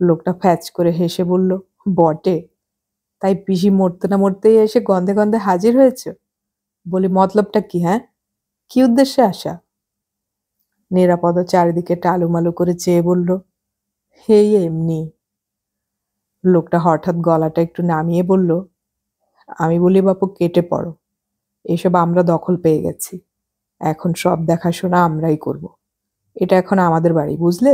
লোকটা ফ্যাচ করে হেসে বলল, বটে? তাই পিসি মরতে না মরতেই এসে গন্ধে গন্ধে হাজির হয়েছে? বলি মতলবটা কি? হ্যাঁ, কি উদ্দেশ্যে আসা? নিরাপদ চারিদিকে টালুমালু করে চেয়ে বলল, হেই এমনি। লোকটা হঠাৎ গলাটা একটু নামিয়ে বলল, আমি বলি বাপু, কেটে পড়ো। এসব আমরা দখল পেয়ে গেছি। এখন সব দেখাশোনা আমরাই করব। এটা এখন আমাদের বাড়ি, বুঝলে?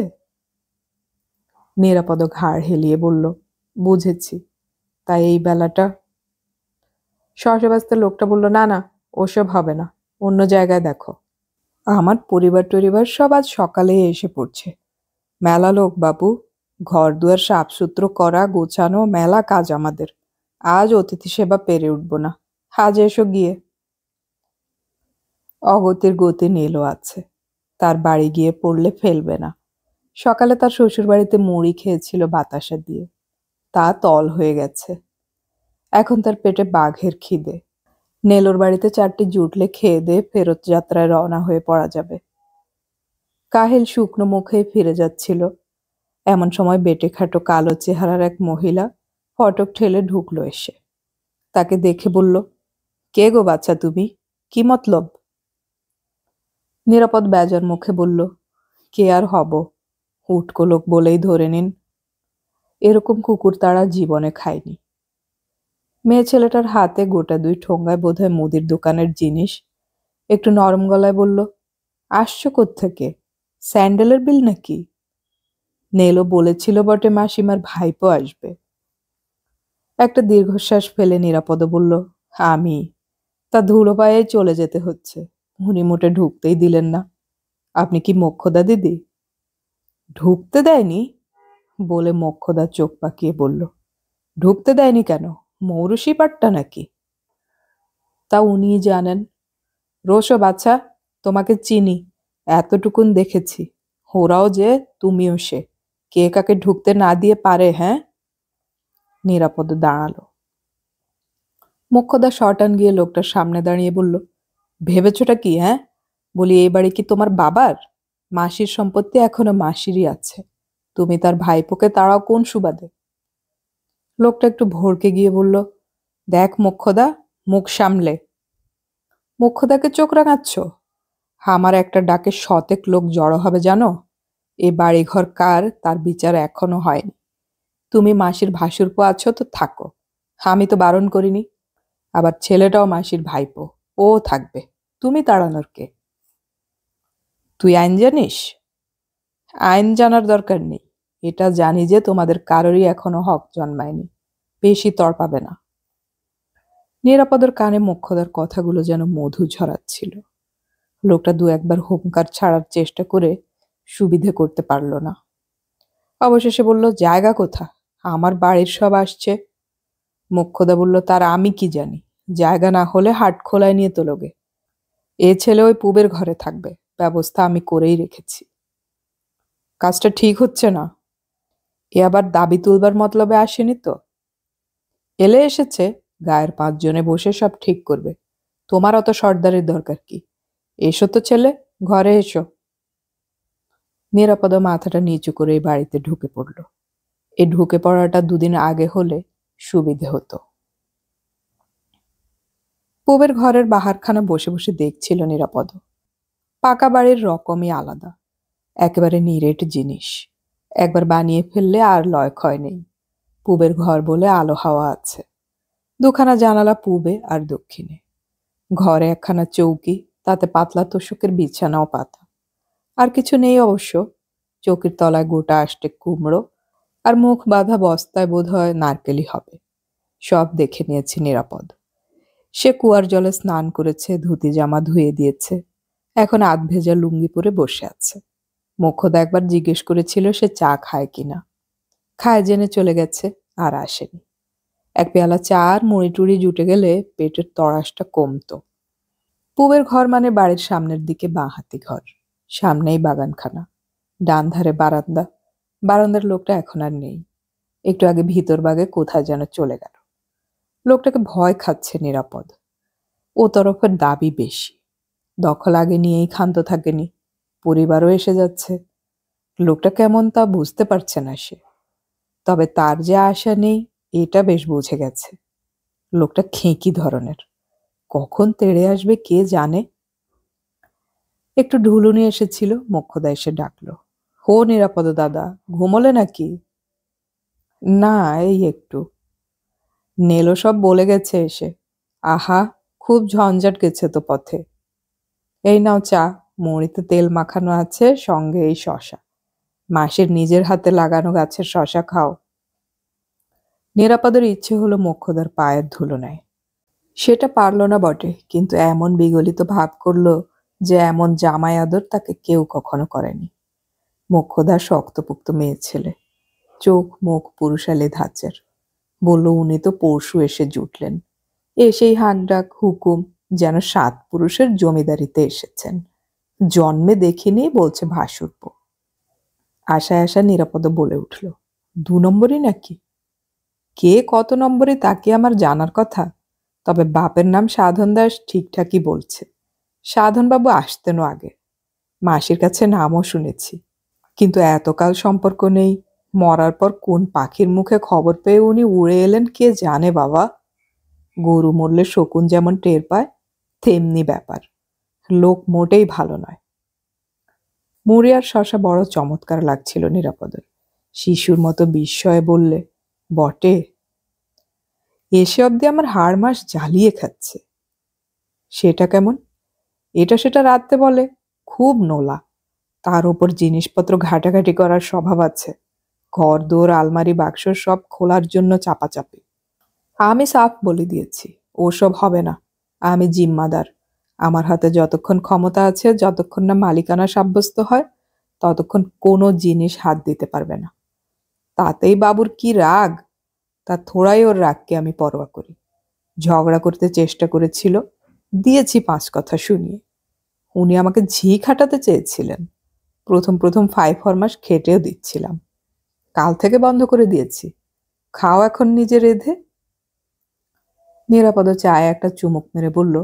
নিরাপদ ঘাড় হেলিয়ে বলল, বুঝেছি। তাই এই বেলাটা? সহসে লোকটা বলল, না না, ওসব হবে না, অন্য জায়গায় দেখো। আমার পরিবার টরিবার সব আজ সকালেই এসে পড়ছে। মেলা লোক বাপু, ঘর দুয়ার সাফসুতরো করা, গোছানো, মেলা কাজ আমাদের। আজ অতিথি সেবা পেরে উঠব না। আজ এসো গিয়ে। অগতির গতি নীলও আছে। তার বাড়ি গিয়ে পড়লে ফেলবে না। সকালে তার শ্বশুর বাড়িতে মুড়ি খেয়েছিল বাতাসা দিয়ে, তা তল হয়ে গেছে। এখন তার পেটে বাঘের খিদে। নেলোর বাড়িতে 4টি জুটলে খেয়ে দিয়ে ফেরত যাত্রায় রওনা হয়ে পড়া যাবে। কাহিল শুকনো মুখে ফিরে যাচ্ছিল, এমন সময় বেটে খাটো কালো চেহারার এক মহিলা ফটক ঠেলে ঢুকলো এসে। তাকে দেখে বলল, কে গো বাচ্চা তুমি? কি মতলব? নিরাপদ বেজার মুখে বলল, কে আর হব, উটকো লোক বলেই ধরে নিন। এরকম কুকুর তারা জীবনে খায়নি। মেয়ে ছেলেটার হাতে গোটা 2 ঠোঙ্গায় বোধহয় মুদির দোকানের জিনিস। একটু নরম গলায় বলল, আসছো কোত্থেকে? স্যান্ডেলের বিল নাকি? নেলো বলেছিল বটে মাসিমার ভাইপো আসবে। একটা দীর্ঘশ্বাস ফেলে নিরাপদ বলল, আমি? তা ধুলো পায়ে চলে যেতে হচ্ছে। উনি মোটে ঢুকতেই দিলেন না। আপনি কি মোক্ষদা দিদি? ঢুকতে দেয়নি? বলে মোক্ষদা চোখ পাকিয়ে বলল, ঢুকতে দেয়নি কেন? মৌরুষি পাট্টা নাকি? তা উনিই জানেন। রোশো বাছা, তোমাকে চিনি, এতটুকুন দেখেছি। ওরাও যে, তুমিও সে। কে কাকে ঢুকতে না দিয়ে পারে? হ্যাঁ? নিরাপদ দাঁড়ালো। মোক্ষদা শটান গিয়ে লোকটার সামনে দাঁড়িয়ে বলল, ভেবেছোটা কি? হ্যাঁ, বলি এই বাড়ি কি তোমার বাবার? মাসির সম্পত্তি এখনো মাসিরই আছে। তুমি তার ভাইপোকে তাড়াও কোন সুবাদে? লোকটা একটু ভড়কে গিয়ে বলল, দেখ মোক্ষদা, মুখ সামলে। মোক্ষদাকে চোখ রাঙাচ্ছ? আমার একটা ডাকে শতেক লোক জড়ো হবে জানো। এ বাড়িঘর কার তার বিচার এখনো হয়নি। তুমি মাসির ভাসুরপো আছো তো থাকো, আমি তো বারণ করিনি। আবার ছেলেটাও মাসির ভাইপো, ও থাকবে। তুমি তাড়ানোর কে? তুই আইন জানিস? আইন জানার দরকার নেই। এটা জানি যে তোমাদের কারোরই এখনো হক জন্মায়নি। বেশি তড়পাবে না। নিরাপদের কানে মোক্ষদার কথাগুলো যেন মধু ঝরাচ্ছিল। লোকটা দু একবার হুঙ্কার ছাড়ার চেষ্টা করে সুবিধে করতে পারল না। অবশেষে বলল, জায়গা কোথা? আমার বাড়ির সব আসছে। মোক্ষদা বলল, তার আমি কি জানি? জায়গা না হলে হাট খোলায় নিয়ে তোলোগে। এ ছেলে ওই পুবের ঘরে থাকবে, ব্যবস্থা আমি করেই রেখেছি। কাজটা ঠিক হচ্ছে না। এ আবার দাবি তুলবার মতলবে আসেনি তো? এলে এসেছে, গায়ের 5 জনে বসে সব ঠিক করবে। তোমার অত সর্দারের দরকার কি? এসো তো ছেলে, ঘরে এসো। নিরাপদা মাথাটা নিচু করে এই বাড়িতে ঢুকে পড়ল। এ ঢুকে পড়াটা 2 দিন আগে হলে সুবিধে হতো। পুবের ঘরের বাহারখানা বসে বসে দেখছিল নিরাপদ। পাকা বাড়ির রকমই আলাদা, একেবারে নিরেট জিনিস। একবার বানিয়ে ফেললে আর লয় ক্ষয় নেই। পুবের ঘর বলে আলো হাওয়া আছে। 2খানা জানালা পূবে আর দক্ষিণে। ঘরে 1খানা চৌকি, তাতে পাতলা তোশকের বিছানাও পাতা। আর কিছু নেই অবশ্য। চৌকির তলায় গোটা আষ্টে কুমড়ো, আর মুখ বাঁধা বস্তায় বোধহয় নারকেলই হবে। সব দেখে নিয়েছে নিরাপদ। সে কুয়ার জলে স্নান করেছে, ধুতি জামা ধুয়ে দিয়েছে, এখন আধ ভেজা লুঙ্গি পরে বসে আছে। মোক্ষদা একবার জিজ্ঞেস করেছিল সে চা খায় কিনা। খায় জেনে চলে গেছে, আর আসেনি। 1 পেয়ালা চা আর মুড়ি টুড়ি জুটে গেলে পেটের তড়াসটা কমতো। পুবের ঘর মানে বাড়ির সামনের দিকে বাঁ-হাতি ঘর, সামনেই বাগানখানা, ডান ধারে বারান্দা। বারান্দার লোকটা এখন আর নেই, একটু আগে ভিতর বাগে কোথায় যেন চলে গেল। লোকটাকে ভয় খাচ্ছে নিরাপদ। ও তরফের দাবি বেশি, দখল আগে নিয়েই ক্ষান্ত থাকেনি, পরিবারও এসে যাচ্ছে। লোকটা কেমন তা বুঝতে পারছে না সে, তবে তার যে আশা নেই এটা বেশ বুঝে গেছে। লোকটা খেঁকি ধরনের, কখন তেড়ে আসবে কে জানে। একটু ঢুলুনি এসেছিল, মোক্ষদা এসে ডাকলো, হো নিরাপদ দাদা, ঘুমোলে নাকি? না, এই একটু। নেলো সব বলে গেছে এসে। আহা, খুব ঝঞ্ঝাট গেছে তো পথে। এই নাও চা, মুড়িতে তেল মাখানো আছে, সঙ্গে এই শশা। মাসির নিজের হাতে লাগানো গাছের শশা খাও। নিরাপদের ইচ্ছে হলো মোক্ষদার পায়ের ধুলো নেয়। সেটা পারল না বটে, কিন্তু এমন বিগলিত ভাব করলো যে এমন জামাই আদর তাকে কেউ কখনো করেনি। মোক্ষদা শক্তপোক্ত মেয়ে ছেলে, চোখ মুখ পুরুষালী ধাঁচের। বলল, উনি তো পরশু এসে জুটলেন। এসেই হাঁক ডাক হুকুম, যেন 7 পুরুষের জমিদারিতে এসেছেন। জন্মে দেখিনি বলছে ভাসুরব। আশায় আশা নিরাপদ বলে উঠল, 2 নম্বরই নাকি? কে কত নম্বরই তা কি আমার জানার কথা? তবে বাপের নাম সাধন দাস ঠিকঠাকই বলছে। সাধনবাবু আসতেনও আগে, মাসির কাছে নামও শুনেছি, কিন্তু এতকাল সম্পর্ক নেই। মরার পর কোন পাখির মুখে খবর পেয়ে উনি উড়ে এলেন কে জানে বাবা। গরু মরলে শকুন যেমন টের পায়, তেমনি ব্যাপার। লোক মোটেই ভালো নয়। মুড়ি আর শশা বড় চমৎকার লাগছিল নিরাপদের। শিশুর মতো বিস্ময়ে বললে, বটে? এসে অবধি আমার হাড় মাস জ্বালিয়ে খাচ্ছে। সেটা কেমন? এটা সেটা রাঁধতে বলে, খুব নোলা। তার ওপর জিনিসপত্র ঘাটাঘাটি করার স্বভাব আছে। ঘর দোর আলমারি বাক্স সব খোলার জন্য চাপাচাপি। আমি সাফ বলে দিয়েছি, ওসব হবে না। আমি জিম্মাদার। আমার হাতে যতক্ষণ ক্ষমতা আছে, যতক্ষণ না মালিকানা সাব্যস্ত হয়, ততক্ষণ কোনো জিনিস হাত দিতে পারবে না। তাতেই বাবুর কি রাগ, তা থোড়াই ওর রাগকে আমি পরোয়া করি। ঝগড়া করতে চেষ্টা করেছিল, দিয়েছি 5 কথা শুনিয়ে। উনি আমাকে ঝি খাটাতে চেয়েছিলেন। প্রথম প্রথম 5 ফরমাস খেটেও দিচ্ছিলাম, কাল থেকে বন্ধ করে দিয়েছি। খাও এখন নিজে রেঁধে। নিরাপদ চায়ে একটা চুমুক মেরে বলল,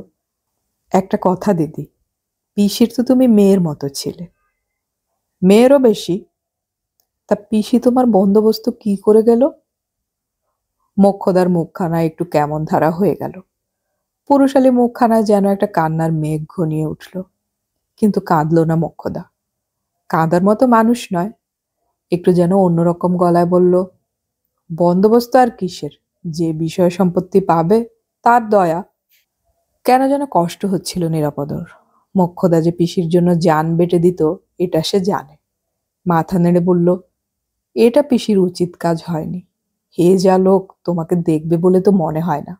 একটা কথা দিদি, পিসির তো তুমি মেয়ের মতো ছিলে, মেয়েরও বেশি। তা পিসি তোমার বন্দোবস্ত কি করে গেল? মোক্ষদার মুখখানা একটু কেমন ধারা হয়ে গেল। পুরুষালী মুখখানায় যেন একটা কান্নার মেঘ ঘনিয়ে উঠল, কিন্তু কাঁদল না মোক্ষদা। কাঁদার মতো মানুষ নয়। একটু যেন অন্যরকম গলায় বলল, বন্দোবস্ত আর কিসের, যে বিষয় সম্পত্তি পাবে তার দয়া। কেন যেন কষ্ট হচ্ছিল নিরাপদর। মোক্ষদা যে পিসির জন্য জান বেটে দিত এটা সে জানে। মাথা নেড়ে বলল, এটা পিসির উচিত কাজ হয়নি। হে যা লোক, তোমাকে দেখবে বলে তো মনে হয় না।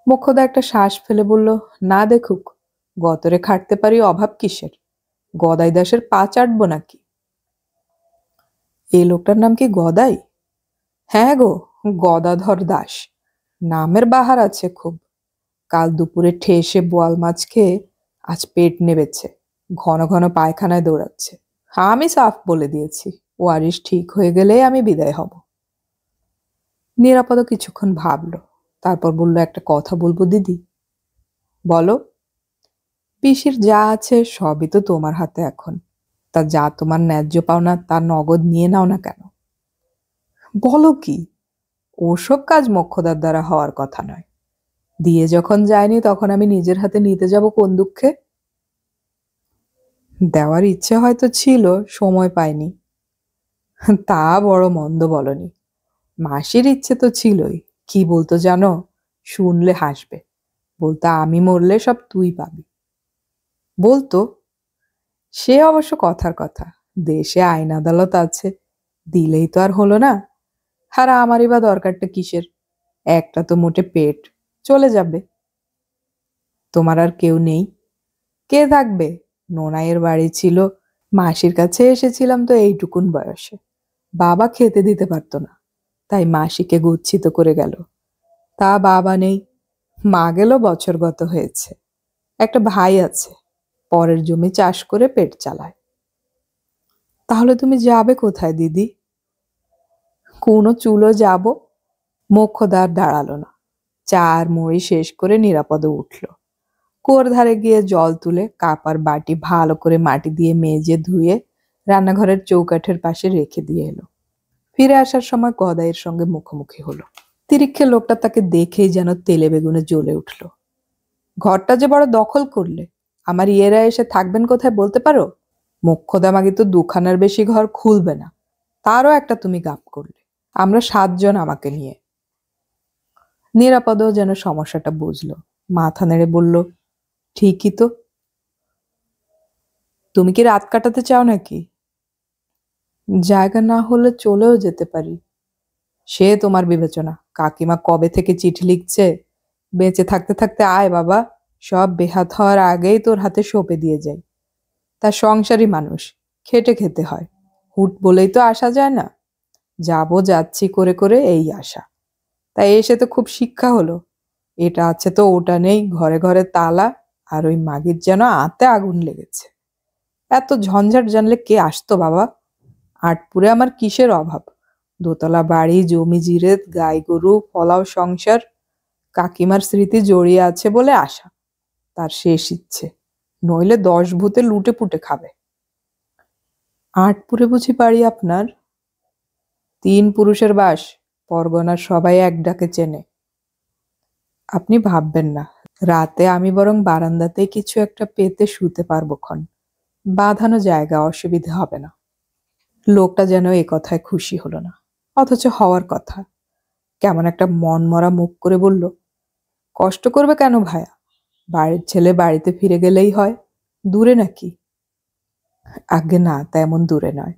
মোক্ষদা একটা শ্বাস ফেলে বলল, না দেখুক, গতরে খাটতে পারি, অভাব কিসের? গদাই দাসের পা চাটবো নাকি? এই লোকটার নাম কি গদাই? হ্যাঁ গো, গদাধর দাস। নামের বাহার আছে খুব। কাল দুপুরে ঠেসে বোয়াল মাছ খেয়ে আজ পেট নেবেছে, ঘন ঘন পায়খানায় দৌড়াচ্ছে। আমি সাফ বলে দিয়েছি, ওয়ারিশ ঠিক হয়ে গেলেই আমি বিদায় হব। নিরাপদ কিছুক্ষণ ভাবলো, তারপর বলল, একটা কথা বলবো দিদি। বলো। পিসির যা আছে সবই তো তোমার হাতে এখন। তা যা তোমার ন্যায্য পাওনা তা নগদ নিয়ে নাও না কেন? বলো কি? ওসব কাজ মোক্ষদার দ্বারা হওয়ার কথা নয়। দিয়ে যখন যায়নি তখন আমি নিজের হাতে নিতে যাব কোন দুঃখে? দেওয়ার ইচ্ছে হয়তো ছিল, সময় পাইনি। তা বড় মন্দ বলনি। মাসির ইচ্ছে তো ছিলই। কি বলতো জানো? শুনলে হাসবে। বলতো আমি মরলে সব তুই পাবি। বলতো। সে অবশ্য কথার কথা। দেশে আইন আদালত আছে, দিলেই তো আর হলো না। আর আমারই বা দরকারটা কিসের? একটা তো মোটে পেট, চলে যাবে। তোমার আর কেউ নেই? কে থাকবে? নোনাইয়ের বাড়ি ছিল, মাসির কাছে এসেছিলাম তো এইটুকুন বয়সে। বাবা খেতে দিতে পারতো না, তাই মাসিকে গচ্ছিত করে গেল। তা বাবা নেই, মা গেল বছরগত হয়েছে। একটা ভাই আছে, পরের জমি চাষ করে পেট চালায়। তাহলে তুমি যাবে কোথায় দিদি? কোনো চুলো যাব। মোক্ষদার দাঁড়ালো না। চা আর মুড়ি শেষ করে নিরাপদে উঠল। কুয়োর ধারে গিয়ে জল তুলে কাপ আর বাটি ভালো করে মাটি দিয়ে মেজে ধুয়ে রান্নাঘরের চৌকাঠের পাশে রেখে দিয়ে এলো। ফিরে আসার সময় গদাইয়ের সঙ্গে মুখোমুখি হলো। তিরিক্ষে লোকটা তাকে দেখেই যেন তেলে বেগুনে জ্বলে উঠল। ঘরটা যে বড় দখল করলে, আমার ইয়েরা এসে থাকবেন কোথায় বলতে পারো? মোক্ষদামাগি তো দুখানার বেশি ঘর খুলবে না, তারও একটা তুমি গাপ করলে। আমরা 7 জন আমাকে নিয়ে। নিরাপদও যেন সমস্যাটা বুঝলো, মাথা নেড়ে বলল, ঠিকই তো। তুমি কি রাত কাটাতে চাও নাকি? জায়গা না হলে চলেও যেতে পারি। সে তোমার বিবেচনা। কাকিমা কবে থেকে চিঠি লিখছে, বেঁচে থাকতে থাকতে আয় বাবা, সব বেহাত হওয়ার আগেই তোর হাতে সঁপে দিয়ে যাই। তার সংসারী মানুষ, খেটে খেতে হয়। হুট বলেই তো আসা যায় না। যাবো যাচ্ছি করে করে এই আশা। তাই এসে তো খুব শিক্ষা হলো। এটা আছে তো ওটা নেই, ঘরে ঘরে তালা, আর ওই মাগির যেন আতে আগুন লেগেছে। এত ঝঞ্ঝাট জানলে কে আসতো বাবা? আটপুরে আমার কিসের অভাব? দোতলা বাড়ি, জমি জিরে, গাই গরু, ফলাও সংসার। কাকিমার স্মৃতি জড়িয়ে আছে বলে আশা। তার শেষ ইচ্ছে, নইলে 10 ভূতে লুটে পুটে খাবে। আটপুরে বুঝি বাড়ি আপনার? 3 পুরুষের বাস, পরগনার সবাই এক ডাকে চেনে। আপনি ভাববেন না, রাতে আমি বরং বারান্দাতেই কিছু একটা পেতে শুতে পারবো ক্ষণ। বাঁধানো জায়গা, অসুবিধে হবে না। লোকটা যেন এ কথায় খুশি হলো না, অথচ হওয়ার কথা। কেমন একটা মন মরা মুখ করে বলল, কষ্ট করবে কেন ভায়া? বাড়ির ছেলে বাড়িতে ফিরে গেলেই হয়। দূরে নাকি? আজ্ঞে না, তেমন দূরে নয়।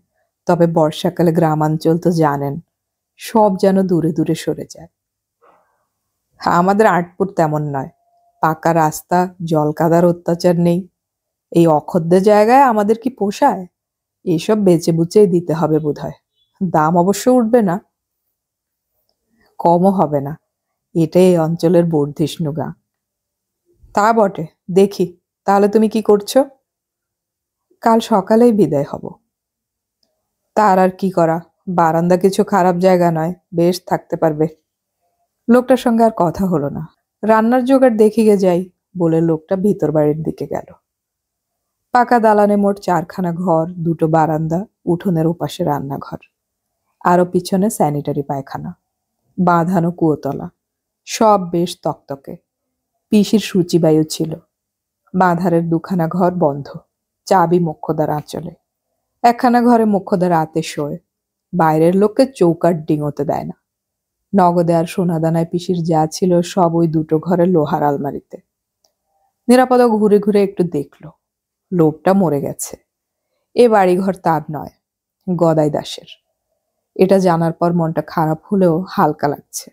তবে বর্ষাকালে গ্রামাঞ্চল তো জানেন, সব যেন দূরে দূরে সরে যায়। আমাদের আটপুর তেমন নয়। পাকা রাস্তা, জল কাদার অত্যাচার নেই। এই অখদ্দে জায়গায় আমাদের কি পোষায়? এইসব বেচে বুচেই দিতে হবে বোধহয়। দাম অবশ্য উঠবে না, কমও হবে না। এটাই এই অঞ্চলের বর্ধিষ্ণু গা। তা বটে। দেখি, তাহলে তুমি কি করছো? কাল সকালেই বিদায় হব। তার আর কি করা, বারান্দা কিছু খারাপ জায়গা নয়, বেশ থাকতে পারবে। লোকটার সঙ্গে আর কথা হলো না। রান্নার জোগাড় দেখিয়ে যাই বলে লোকটা ভিতর বাড়ির দিকে গেল। পাকা দালানে মোট 4খানা ঘর, 2টো বারান্দা, উঠোনের ওপাশে রান্নাঘর, আরো পিছনে স্যানিটারি পায়খানা, বাঁধানো কুয়োতলা, সব বেশ তকতকে। পিসির সূচিবায়ু ছিল। বাঁধারের 2খানা ঘর বন্ধ, চাবি মোক্ষদার আঁচলে। একখানা ঘরে মোক্ষদা রাতে শোয়, বাইরের লোককে চৌকাঠ ডিঙোতে দেয় না। নগদে আর সোনাদানায় পিসির যা ছিল সব ওই 2টো ঘরে লোহার আলমারিতে। নিরাপদ ঘুরে ঘুরে একটু দেখলো, লোকটা মরে গেছে। এ বাড়িঘর তার নয়, গদাই দাসের। এটা জানার পর মনটা খারাপ হলেও হালকা লাগছে।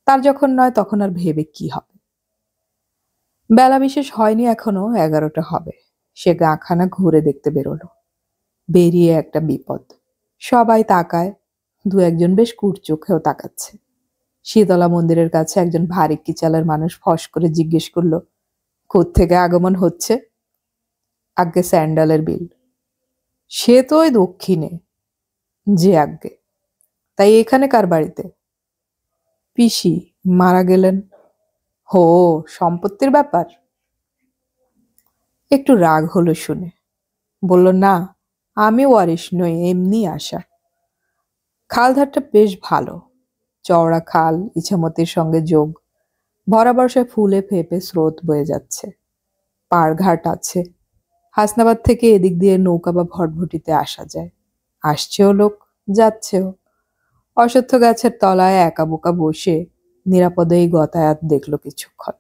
তার যখন নয় তখন আর ভেবে কি হবে। বেলা বিশেষ হয়নি, এখনো 11টা হবে। সে গাখানা ঘুরে দেখতে বেরোলো। বেরিয়ে একটা বিপদ। সবাই তাকায়, দু একজন বেশ কুটচোখেও তাকাচ্ছে। শীতলা মন্দিরের কাছে একজন ভারী কিচালের মানুষ ফস করে জিজ্ঞেস করলো, কোত্থেকে আগমন হচ্ছে? আজ্ঞে স্যান্ডালের বিল। সে তো ওই দক্ষিণে। যে আজ্ঞে। তাই এখানে কার বাড়িতে? পিসি মারা গেলেন। হো, সম্পত্তির ব্যাপার? একটু রাগ হলো শুনে। বলল, না, আমি ওয়ারিশ নই, এমনি আসা। খালধারটা বেশ ভালো। চওড়া খাল, ইছামতির সঙ্গে যোগ। ভরা বর্ষায় ফুলে ফেঁপে স্রোত বয়ে যাচ্ছে। পাড়ঘাট আছে। হাসনাবাদ থেকে এদিক দিয়ে নৌকা বা ভটভটিতে আসা যায়। আসছেও লোক, যাচ্ছেও। অশ্বত্থ গাছের তলায় একা বোকা বসে নিরাপদে এই গতায়াত দেখল কিছুক্ষণ।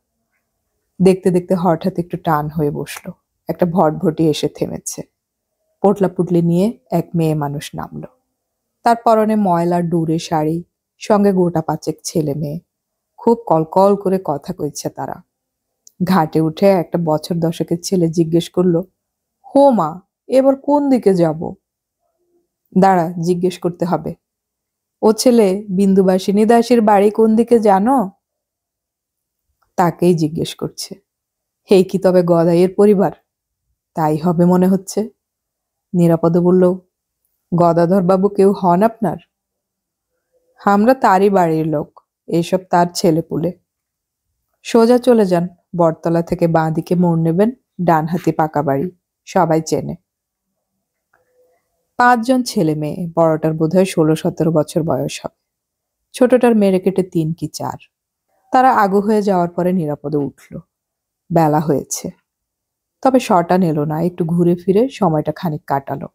দেখতে দেখতে হঠাৎ একটু টান হয়ে বসলো। একটা ভটভটি এসে থেমেছে। পোটলা পুটলি নিয়ে এক মেয়ে মানুষ নামলো। তার পরনে ময়লা ডুরে শাড়ি, সঙ্গে গোটা পাঁচেক ছেলে মেয়ে। খুব কলকল করে কথা কইছে তারা। ঘাটে উঠে একটা বছর দশকের ছেলে জিজ্ঞেস করলো, হো মা, এবার কোন দিকে যাব? দাঁড়া, জিজ্ঞেস করতে হবে। ও ছেলে, বিন্দুবাসিনী দাসীর বাড়ি কোন দিকে জানো? তাকেই জিজ্ঞেস করছে। হেই কি তবে গদাইয়ের পরিবার? তাই হবে মনে হচ্ছে। নিরাপদ বলল, গদাধর বাবু কেউ হন আপনার? আমরা তারই বাড়ির লোক, এসব তার ছেলেপুলে। সোজা চলে যান, বটতলা থেকে বাঁ দিকে মোড় নেবেন, ডান হাতি পাকা বাড়ি, সবাই চেনে। 5 জন ছেলে মেয়ে, বড়টার বোধহয় 16-17 বছর বয়স হবে, ছোটটার মেরে কেটে 3 কি 4। তারা আগু হয়ে যাওয়ার পরে নিরাপদে উঠল। বেলা হয়েছে, তবে শটান এলো না। একটু ঘুরে ফিরে সময়টা খানিক কাটালো।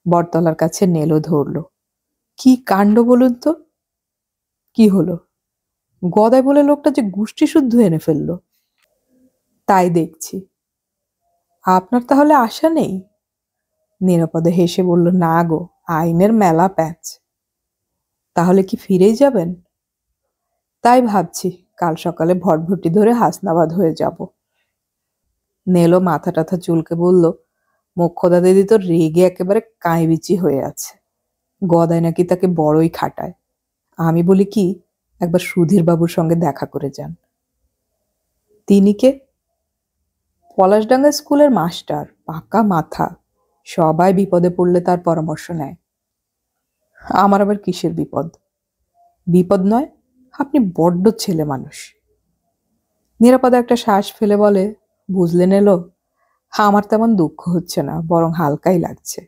বটতলার কাছে নেলো ধরল। কি কাণ্ড বলুন তো! কি হলো? গদাই বলে লোকটা যে গুষ্টি শুদ্ধ এনে ফেললো। তাই দেখছি। আপনার তাহলে আশা নেই? নিরাপদে হেসে বলল, না গো, আইনের মেলা প্যাঁচ। তাহলে কি ফিরেই যাবেন? তাই ভাবছি, কাল সকালে ভটভটি ধরে হাসনাবাদ হয়ে যাব। নেলো মাথা টাথা চুলকে বলল, মোক্ষদা দিদি তো রেগে একেবারে কাঁইবিচি হয়ে আছে। গদাই নাকি তাকে বড়ই খাটায়। আমি বলি কি, একবার সুধীর বাবুর সঙ্গে দেখা করে যান। তিনি কে? পলাশডাঙ্গা স্কুলের মাস্টার, পাকা মাথা। সবাই বিপদে পড়লে তার পরামর্শ নেয়। আমার আবার কিসের বিপদ? বিপদ নয়, আপনি বড্ড ছেলে মানুষ। নিরাপদে একটা শ্বাস ফেলে বলে, বুঝলেন এলো, আমার তেমন দুঃখ হচ্ছে না, বরং হালকাই লাগছে।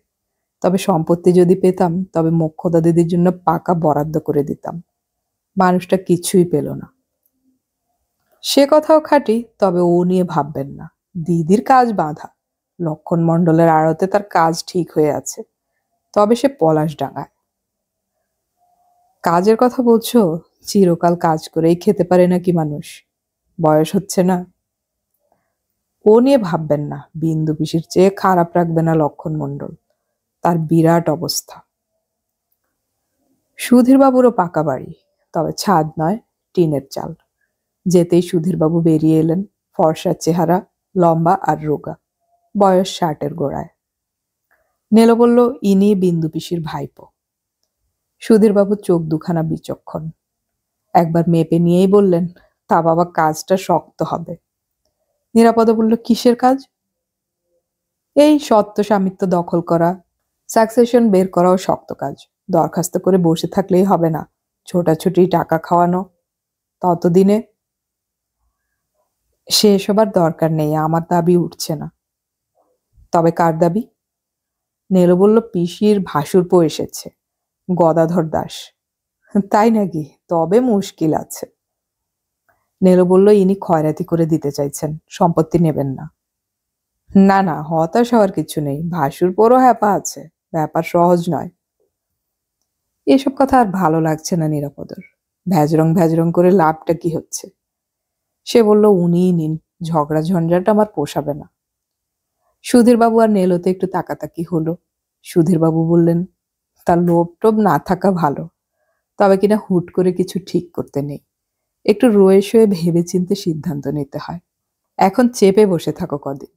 তবে সম্পত্তি যদি পেতাম, তবে মোক্ষদা দিদির জন্য পাকা বরাদ্দ করে দিতাম। মানুষটা কিছুই পেল না। সে কথাও খাঁটি, তবে ও নিয়ে ভাববেন না। দিদির কাজ বাঁধা। লক্ষণ মণ্ডলের আড়তে তার কাজ ঠিক হয়ে আছে, তবে সে পলাশডাঙ্গায়। কাজের কথা বলছো? চিরকাল কাজ করেই খেতে পারে নাকি মানুষ? বয়স হচ্ছে না? ও নিয়ে ভাববেন না। বিন্দু পিসির চেয়ে খারাপ রাখবে না লক্ষণ মণ্ডল। তার বিরাট অবস্থা। সুধীরবাবুরও পাকা বাড়ি, তবে ছাদ নয়, টিনের চাল। যেতেই সুধীরবাবু বেরিয়ে এলেন। ফর্সা চেহারা, লম্বা আর রোগা, বয়স 60-এর গোড়ায়। নেলো বলল, ইনি বিন্দু পিসির ভাইপো। সুধীরবাবু চোখ দুখানা বিচক্ষণ। একবার মেপে নিয়েই বললেন, তা বাবা, কাজটা শক্ত হবে। নিরাপদ বলল, কিসের কাজ? এই সত্ত্ব স্বামিত্ব দখল করা, সাকসেশন বের করাও শক্ত কাজ। দরখাস্ত করে বসে থাকলেই হবে না, ছোটাছুটি টাকা খাওয়ানো। ততদিনে সে এসবার দরকার নেই, আমার দাবি উঠছে না। তবে কার দাবি? নেলো বলল, পিসির ভাসুরপো এসেছে, গদাধর দাস। তাই নাকি? তবে মুশকিল আছে। নেলো বলল, ইনি খয়রাতি করে দিতে চাইছেন, সম্পত্তি নেবেন না। না না, হতাশ হওয়ার কিছু নেই, ভাসুরপোরও হ্যাপা আছে, ব্যাপার সহজ নয়। এসব কথা আর ভালো লাগছে না নিরাপদর। ভ্যাজরং ভ্যাজরং করে লাভটা কি হচ্ছে? সে বলল, উনিই নিন, ঝগড়া ঝঞ্ঝাট আমার পোষাবে না। সুধীরবাবু আর নেলোতে একটু তাকাতাকি হলো। সুধীরবাবু বললেন, তার লোভ টোভ না থাকা ভালো, তবে কিনা হুট করে কিছু ঠিক করতে নেই। একটু রয়ে শয়ে ভেবেচিন্তে সিদ্ধান্ত নিতে হয়। এখন চেপে বসে থাকো কদিন।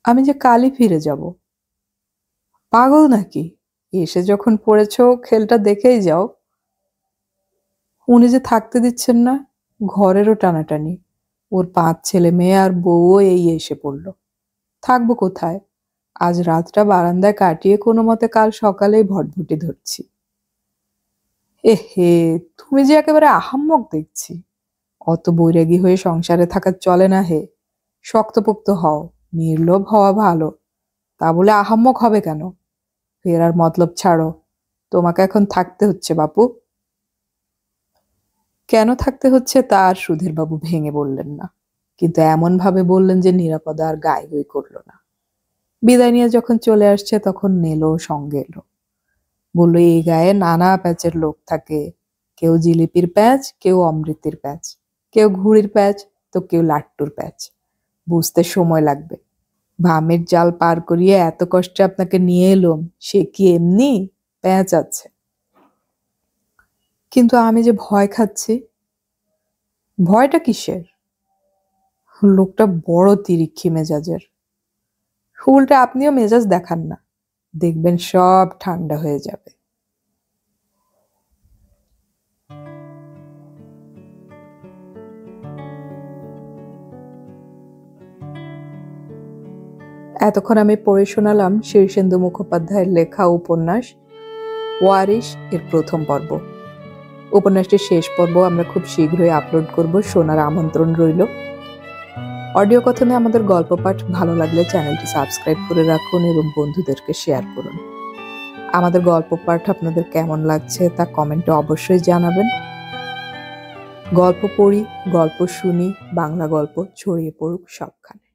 আমি যে কালই ফিরে যাব। পাগল নাকি? এসে যখন পড়েছো খেলটা দেখেই যাও। উনি যে থাকতে দিচ্ছেন না, ঘরেরও টানাটানি। ওর 5 ছেলে মেয়ে আর বউও এই এসে পড়লো। থাকবো কোথায়? আজ রাতটা বারান্দায় কাটিয়ে কোনো মতে কাল সকালেই ভটভটি ধরছি। এহে, তুমি যে একেবারে আহাম্মক দেখছি। অত বৈরাগী হয়ে সংসারে থাকা চলে না হে। শক্তপোক্ত হও, নির্লোভ হওয়া ভালো। তা বলে আহাম্মক হবে কেন? ফেরার মতলব ছাড়ো। তোমাকে এখন থাকতে হচ্ছে বাপু। কেন থাকতে হচ্ছে তা আর সুধীরবাবু ভেঙে বললেন না, কিন্তু এমন ভাবে বললেন যে নিরাপদা আর গায়ে গই করলো না। বিদায় নিয়ে যখন চলে আসছে তখন নেলো সঙ্গে এলো। বলল এই গায়ে নানা প্যাচের লোক থাকে। কেউ জিলিপির প্যাচ, কেউ অমৃতির প্যাচ, কেউ ঘুড়ির প্যাচ, তো কেউ লাট্টুর প্যাচ। বুঝতে সময় লাগবে। ভামের জাল পার করিয়ে এত কষ্টে আপনাকে নিয়ে এলুম, সে কি এমনি? প্যাচ আছে। কিন্তু আমি যে ভয় খাচ্ছি। ভয়টা কিসের? লোকটা বড় তিরিক্ষি মেজাজের। উল্টে আপনিও মেজাজ দেখান না, দেখবেন সব ঠান্ডা হয়ে যাবে। এতক্ষণ আমি পড়ে শোনালাম শীর্ষেন্দু মুখোপাধ্যায়ের লেখা উপন্যাস ওয়ারিশ এর প্রথম পর্ব। উপন্যাসটির শেষ পর্ব আমরা খুব শীঘ্রই আপলোড করব, শোনার আমন্ত্রণ রইল। অডিও কথনে আমাদের গল্প পাঠ ভালো লাগলে চ্যানেলটি সাবস্ক্রাইব করে রাখুন এবং বন্ধুদেরকে শেয়ার করুন। আমাদের গল্প পাঠ আপনাদের কেমন লাগছে তা কমেন্টে অবশ্যই জানাবেন। গল্প পড়ি, গল্প শুনি, বাংলা গল্প ছড়িয়ে পড়ুক সবখানে।